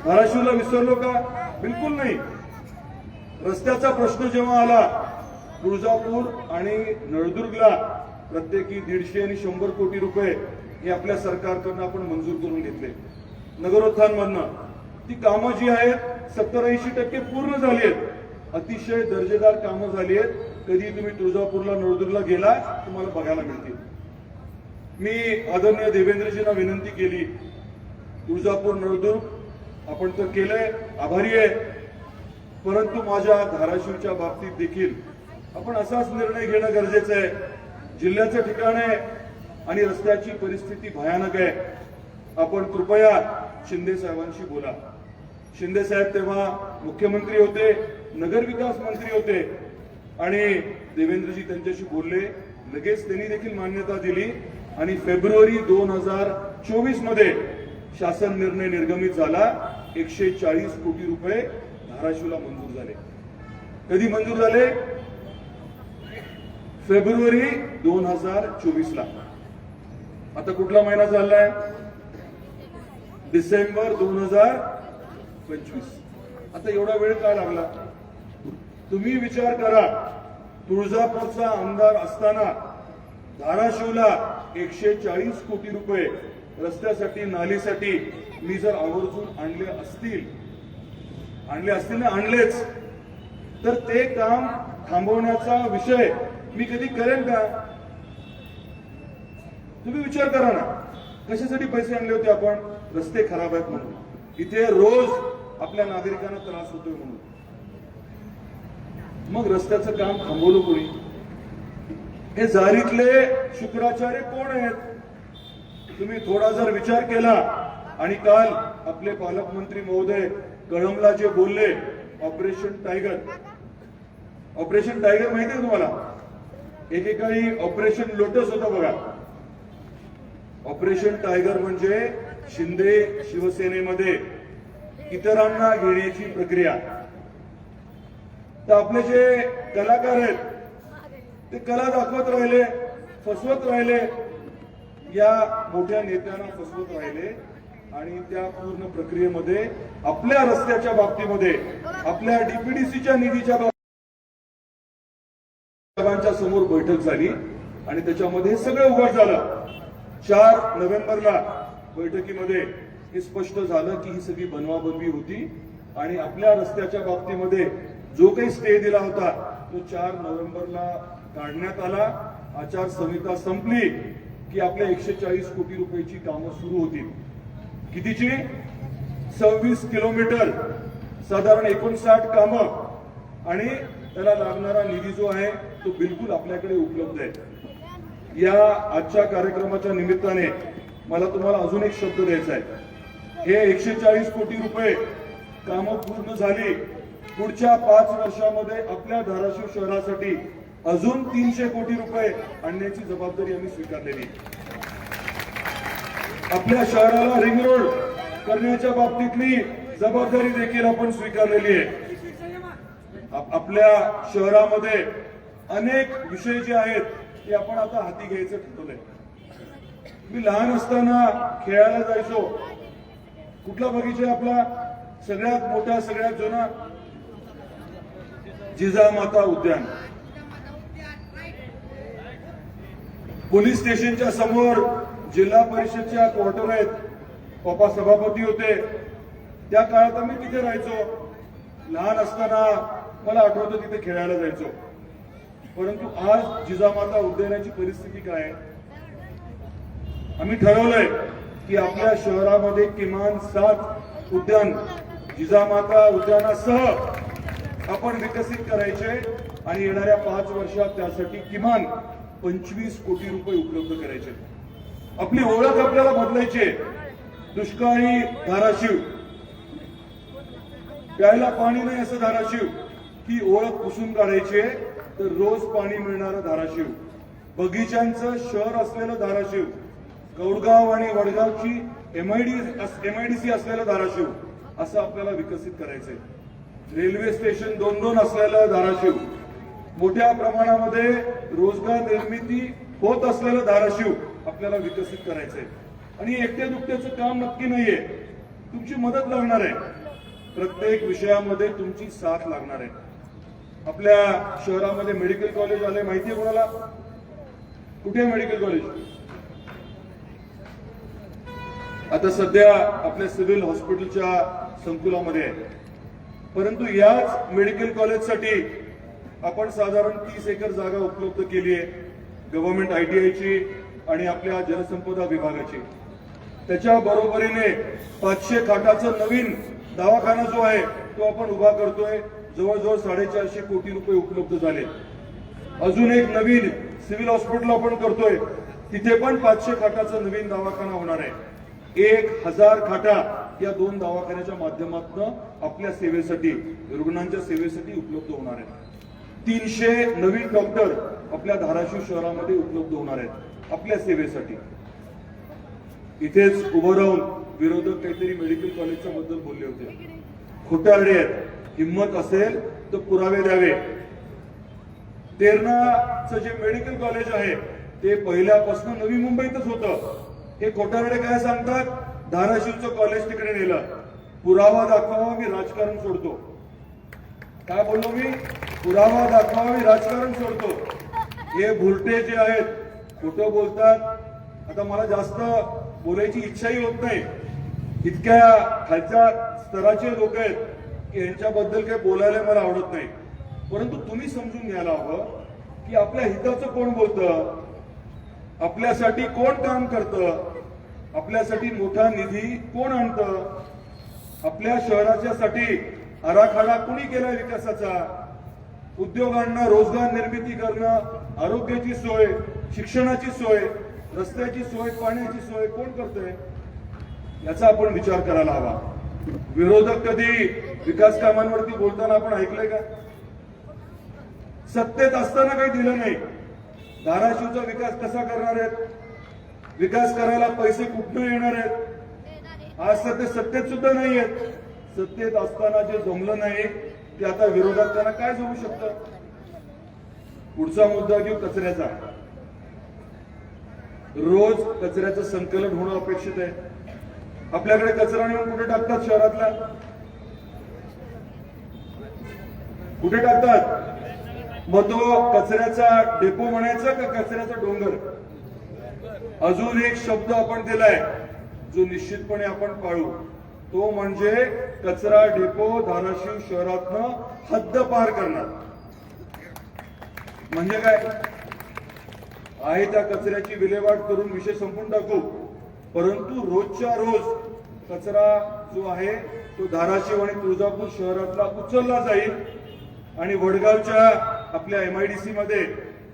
धाराशिवला विसरलो का? बिलकुल नाही. रस्त्याचा प्रश्न जेव्हा आला, तुळजापूर आणि नळदुर्गला प्रत्येकी 150 आणि 100 कोटी रुपये हे आपल्या सरकारकडनं आपण मंजूर करून घेतले. नगरोत्थानमधनं ती कामं जी आहेत 70-80% पूर्ण झाली आहेत. अतिशय दर्जेदार कामं झाली आहेत. कधी तुम्ही तुळजापूरला नळदुर्गला गेला तुम्हाला बघायला मिळतील. मी आदरणीय देवेंद्रजींना विनंती केली, तुळजापूर नळदुर्ग आपण तर केलंय, आभारी आहे. परंतु माझ्या धाराशिवच्या बाबतीत देखील आपण असाच निर्णय घेणं गरजेचं आहे. जिल्ह्याचं ठिकाण आहे आणि रस्त्याची परिस्थिती भयानक आहे. आपण कृपया शिंदे साहेबांशी बोला. शिंदे साहेब तेव्हा मुख्यमंत्री होते, नगरविकास मंत्री होते आणि देवेंद्रजी त्यांच्याशी बोलले. लगेच त्यांनी देखील मान्यता दिली आणि फेब्रुवारी 2024 मध्ये शासन निर्णय निर्गमित झाला. 140 कोटी रुपये धाराशिवला मंजूर झाले. कधी मंजूर झाले? फेब्रुवारी 2024 ला. आता कुठला महिना चाललाय? डिसेंबर 2025. आता एवढा वेळ का लागला? तुम्ही विचार करा, तुळजापूरचा आमदार असताना धाराशिवला 140 कोटी रुपये रस्त्यासाठी, नालीसाठी मी जर आवर्जून आणलेच तर ते काम थांबवण्याचा विषय मी कधी करेन का? तुम्ही विचार करा ना, कशासाठी पैसे आणले होते आपण? रस्ते खराब आहेत म्हणून, इथे रोज आपल्या नागरिकांना त्रास होतोय म्हणून. मग रस्त्याचं काम थांबवलं कोणी? हे जारीतले शुक्राचार्य कोण आहेत? तुम्ही थोडा जर विचार केला. आणि काल आपले पालकमंत्री महोदय कळमला जे बोलले, ऑपरेशन टायगर माहिती आहे तुम्हाला? एकेकाळी ऑपरेशन लोटस होतं बघा. ऑपरेशन टायगर म्हणजे शिंदे शिवसेनेमध्ये इतरांना घेण्याची प्रक्रिया. तर आपले जे कलाकार आहेत ते कला दाखवत राहिले, फसवत राहिले, या मोठ्या नेत्यांना फसवत राहिले आणि त्या पूर्ण प्रक्रियेमध्ये आपल्या रस्त्याच्या बाबतीमध्ये, आपल्या डीपीडीसीच्या निधीच्या बाबतीत समोर बैठक झाली आणि त्याच्यामध्ये सगळं उघड झालं. 4 नोव्हेंबरला बैठकीमध्ये हे स्पष्ट झालं की ही सगळी बनवाबनवी होती आणि आपल्या रस्त्याच्या बाबतीमध्ये जो काही स्टे दिला होता तो 4 नोव्हेंबरला काढण्यात आला. आचारसंहिता संपली की आपल्या 140 कोटी रुपयाची कामं सुरू होतील. कितीची? 26 किलोमीटर, साधारण 59 कामं आणि त्याला लागणारा निधी जो आहे तो बिलकुल आपल्याकडे उपलब्ध आहे. या आजच्या कार्यक्रमाच्या निमित्ताने मला तुम्हाला अजून एक शब्द द्यायचा आहे. हे 140 कोटी रुपये कामं पूर्ण झाली. पुढच्या 5 वर्षामध्ये आपल्या धाराशिव शहरासाठी अजून 300 कोटी रुपये आणण्याची जबाबदारी आम्ही स्वीकारलेली. आपल्या शहराला रिंग रोड करण्याच्या बाबतीतली जबाबदारी देखील आपण स्वीकारलेली आहे. आपल्या शहरामध्ये अनेक विषय जे आहेत ते आपण आता हाती घ्यायचं ठरवलंय. मी लहान असताना खेळायला जायचो. कुठला बगीचा आपला सगळ्यात मोठा सगळ्यात जुना? जिजामाता उद्यान. पोलीस स्टेशनच्या समोर जिल्हा परिषदच्या क्वार्टर आहेत. पप्पा सभापती होते त्या काळात आम्ही तिथे राहायचो. लहान असताना मला आठवतं तिथे खेळायला जायचो. परंतु आज जिजामाता उद्यानाची परिस्थिती काय आहे? आम्ही ठरवलंय की आपल्या शहरामध्ये किमान 7 उद्यान जिजामाता उद्यानासह आपण विकसित करायचे आणि येणाऱ्या 5 वर्षात त्यासाठी किमान 25 कोटी रुपये उपलब्ध करायचे. आपली ओळख आपल्याला बदलायची. दुष्काळी धाराशिव, प्यायला पाणी नाही असं धाराशिव ही ओळख पुसून काढायची. तर रोज पाणी मिळणारं धाराशिव, बगीच्यांचं शहर असलेलं धाराशिव, कौडगाव आणि वडगावची एमआयडीसी असलेलं धाराशिव असं आपल्याला विकसित करायचंय. रेल्वे स्टेशन 2-2 असलेलं धाराशिव, मोठ्या प्रमाणामध्ये रोजगार निर्मिती होत असलेलं धाराशिव आपल्याला विकसित करायचंय. आणि एकट्या दुकट्याचं काम नक्की नाहीये. तुमची मदत लागणार आहे. प्रत्येक विषयामध्ये तुमची साथ लागणार आहे. आपल्या शहरामध्ये मेडिकल कॉलेज आले माहितीये कोणाला? कुठे मेडिकल कॉलेज? आता सध्या आपल्या सिव्हिल हॉस्पिटलच्या संकुलामध्ये आहे. परंतु याच मेडिकल कॉलेजसाठी आपण साधारण 30 एकर जागा उपलब्ध केली आहे. गव्हर्नमेंट ITIची आणि आपल्या जलसंपदा विभागाची. त्याच्या बरोबरीने 500 खाटाचं नवीन दवाखाना जो आहे तो आपण उभा करतोय. जवळजवळ 450 कोटी रुपये उपलब्ध झाले. अजून एक नवीन सिव्हिल हॉस्पिटल आपण करतोय. तिथे पण 500 खाटाचं नवीन दवाखाना होणार आहे. 1000 खाटा या 2 दवाखान्याच्या माध्यमातून आपल्या सेवेसाठी, रुग्णांच्या सेवेसाठी उपलब्ध होणार आहेत. 300 नवीन डॉक्टर आपल्या धाराशिव शहरामध्ये उपलब्ध होणार आहेत आपल्या सेवेसाठी. इथेच उभं राहून विरोधक काहीतरी मेडिकल कॉलेजच्या बद्दल बोलले होते. खोटारडे आहेत. हिंमत असेल तर पुरावे द्यावे. तेरणाचं जे मेडिकल कॉलेज आहे ते पहिल्यापासून नवी मुंबईतच होतं. हे खोटारडे काय सांगतात? धाराशिवचं कॉलेज तिकडे नेलं. पुरावा दाखवा मी राजकारण सोडतो. काय बोललो मी? पुरावा दाखवा मी राजकारण सोडतो. हे भुरटे जे आहेत खोटं बोलतात. आता मला जास्त बोलायची इच्छाही होत नाही. इतक्या खालच्या स्तराचे लोक आहेत की यांच्याबद्दल काही बोलायला मला आवडत नाही. परंतु तुम्ही समजून घ्यायला हवं की आपल्या हिताचं कोण बोलतं, आपल्यासाठी कोण काम करतं, आपल्यासाठी मोठा निधी कोण आणतं, आपल्या शहराच्यासाठी आराखडा कोणी केला विकासाचा, उद्योगांना रोजगार निर्मिती करणं, आरोग्याची सोय, शिक्षणाची सोय, रस्त्याची सोय, पाण्याची सोय कोण करतंय याचा आपण विचार करायला हवा. विरोधक कधी विकास कामांवरती बोलताना आपण ऐकलंय का? सत्तेत असताना काही दिलं नाही. धाराशिवचा विकास कसा करणार आहेत? विकास करायला पैसे कुठून येणार आहेत? आज सध्या सत्तेत सुद्धा नाही आहेत. सत्तेत असताना जे जमलं नाही ते आता विरोधात त्यांना काय जमू शकतं? पुढचा मुद्दा घेऊ कचऱ्याचा. रोज कचऱ्याचं संकलन होणं अपेक्षित आहे. आपल्याकडे कचरा नेऊन कुठे टाकतात? शहरातला कुठे टाकतात? मग तो कचऱ्याचा डेपो म्हणायचा का कचऱ्याचा डोंगर? अजून एक शब्द आपण दिलाय जो निश्चितपणे आपण पाळू. तो म्हणजे कचरा डेपो धाराशिव शहरातनं हद्द पार करणार. म्हणजे काय आहे त्या कचऱ्याची विल्हेवाट करून विषय संपून टाकू. परंतु रोजच्या रोज कचरा जो आहे तो धाराशिव आणि तुळजापूर शहरातला उचलला जाईल आणि वडगावच्या आपल्या MIDC मध्ये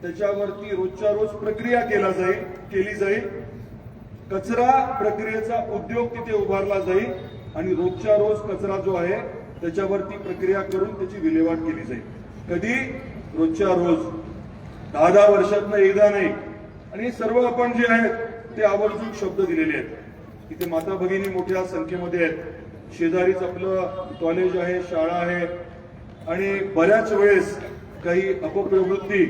त्याच्यावरती रोजच्या रोज प्रक्रिया केली जाईल. कचरा प्रक्रियेचा उद्योग तिथे उभारला जाईल आणि रोजच्या रोज कचरा जो आहे त्याच्यावरती प्रक्रिया करून त्याची विल्हेवाट केली जाईल. कधी? रोजच्या रोज. 10-10 वर्षातनं एकदा नाही. आणि सर्व आपण जे आहेत ते आवर्जून शब्द दिलेले आहेत. इथे माता भगिनी मोठ्या संख्येमध्ये आहेत. शेजारीच आपलं कॉलेज आहे, शाळा आहे आणि बऱ्याच वेळेस काही अपप्रवृत्ती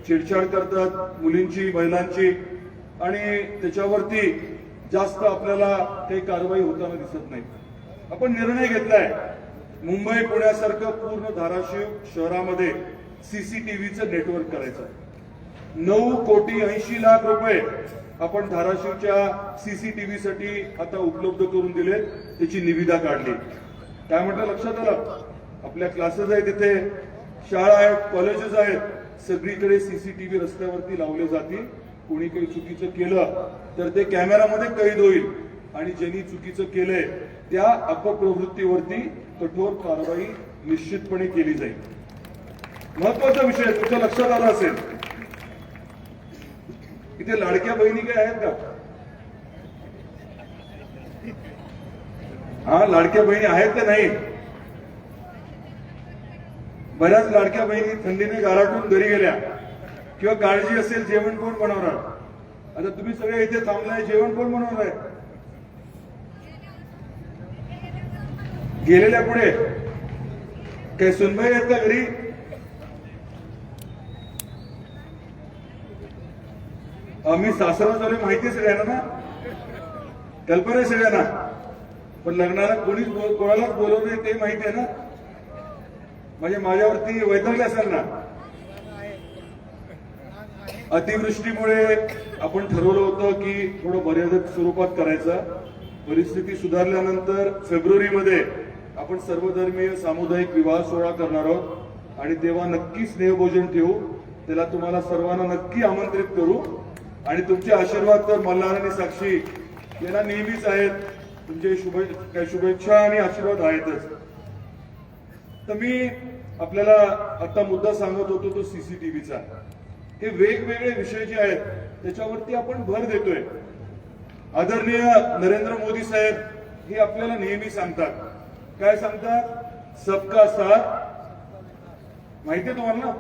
छेडछाड करतात मुलींची महिलांची आणि त्याच्यावरती जास्त आपल्याला काही कारवाई होताना दिसत नाही. आपण निर्णय घेतलाय मुंबई पुण्यासारखं पूर्ण धाराशिव शहरामध्ये सीसीटीव्हीचं नेटवर्क करायचं. 9,80,00,000 आपण धाराशिवच्या सीसीटीव्ही साठी आता उपलब्ध करून दिले. त्याची निविदा काढली. काय म्हटलं लक्षात आलं? आपल्या क्लासेस आहेत तिथे, शाळा आहेत, कॉलेजेस आहेत, सगळीकडे सीसीटीव्ही रस्त्यावरती लावले जातील. कोणी काही चुकीचं केलं तर ते कॅमेरामध्ये कैद होईल आणि ज्यांनी चुकीचं केलंय त्या अपप्रवृत्तीवरती कठोर कारवाई निश्चितपणे केली जाईल. महत्वाचा विषय तुमच्या लक्षात आला असेल, इथे लाडक्या बहिणी काय आहेत का? हा, लाडक्या बहिणी आहेत का नाही? बऱ्याच लाडक्या बहिणी थंडीने गाराटून घरी गेल्या किंवा काळजी असेल जेवण कोण बनवणार? आता तुम्ही सगळे इथे थांबलाय, जेवण कोण बनवणार आहे? गेलेल्या पुढे काही सुनबाई आहेत का घरी? आम्ही सासरा झाले माहिती सगळ्यांना ना, कल्पना आहे सगळ्यांना, पण लग्नाला कोणालाच बोलवलं नाही ते माहिती आहे ना. म्हणजे माझ्यावरती वैतरले असेल ना. अतिवृष्टीमुळे आपण ठरवलं होतं की थोडं मर्यादित स्वरूपात करायचं. परिस्थिती सुधारल्यानंतर फेब्रुवारीमध्ये आपण सर्वधर्मीय सामुदायिक विवाह सोहळा करणार आहोत आणि तेव्हा नक्की स्नेहभोजन ठेवू. त्याला तुम्हाला सर्वांना नक्की आमंत्रित करू आणि तुमचे आशीर्वाद तर मल्हार आणि साक्षी यांना नेहमीच आहेत. तुमचे शुभेच्छा आणि आशीर्वाद आहेतच. तर मी आपल्याला आता मुद्दा सांगत होतो तो सीसीटीव्हीचा. हे वेगवेगळे विषय जे आहेत त्याच्यावरती आपण भर देतोय. आदरणीय नरेंद्र मोदी साहेब हे आपल्याला नेहमी सांगतात. काय सांगतात? सबका साथ. माहितीये तुम्हाला ना?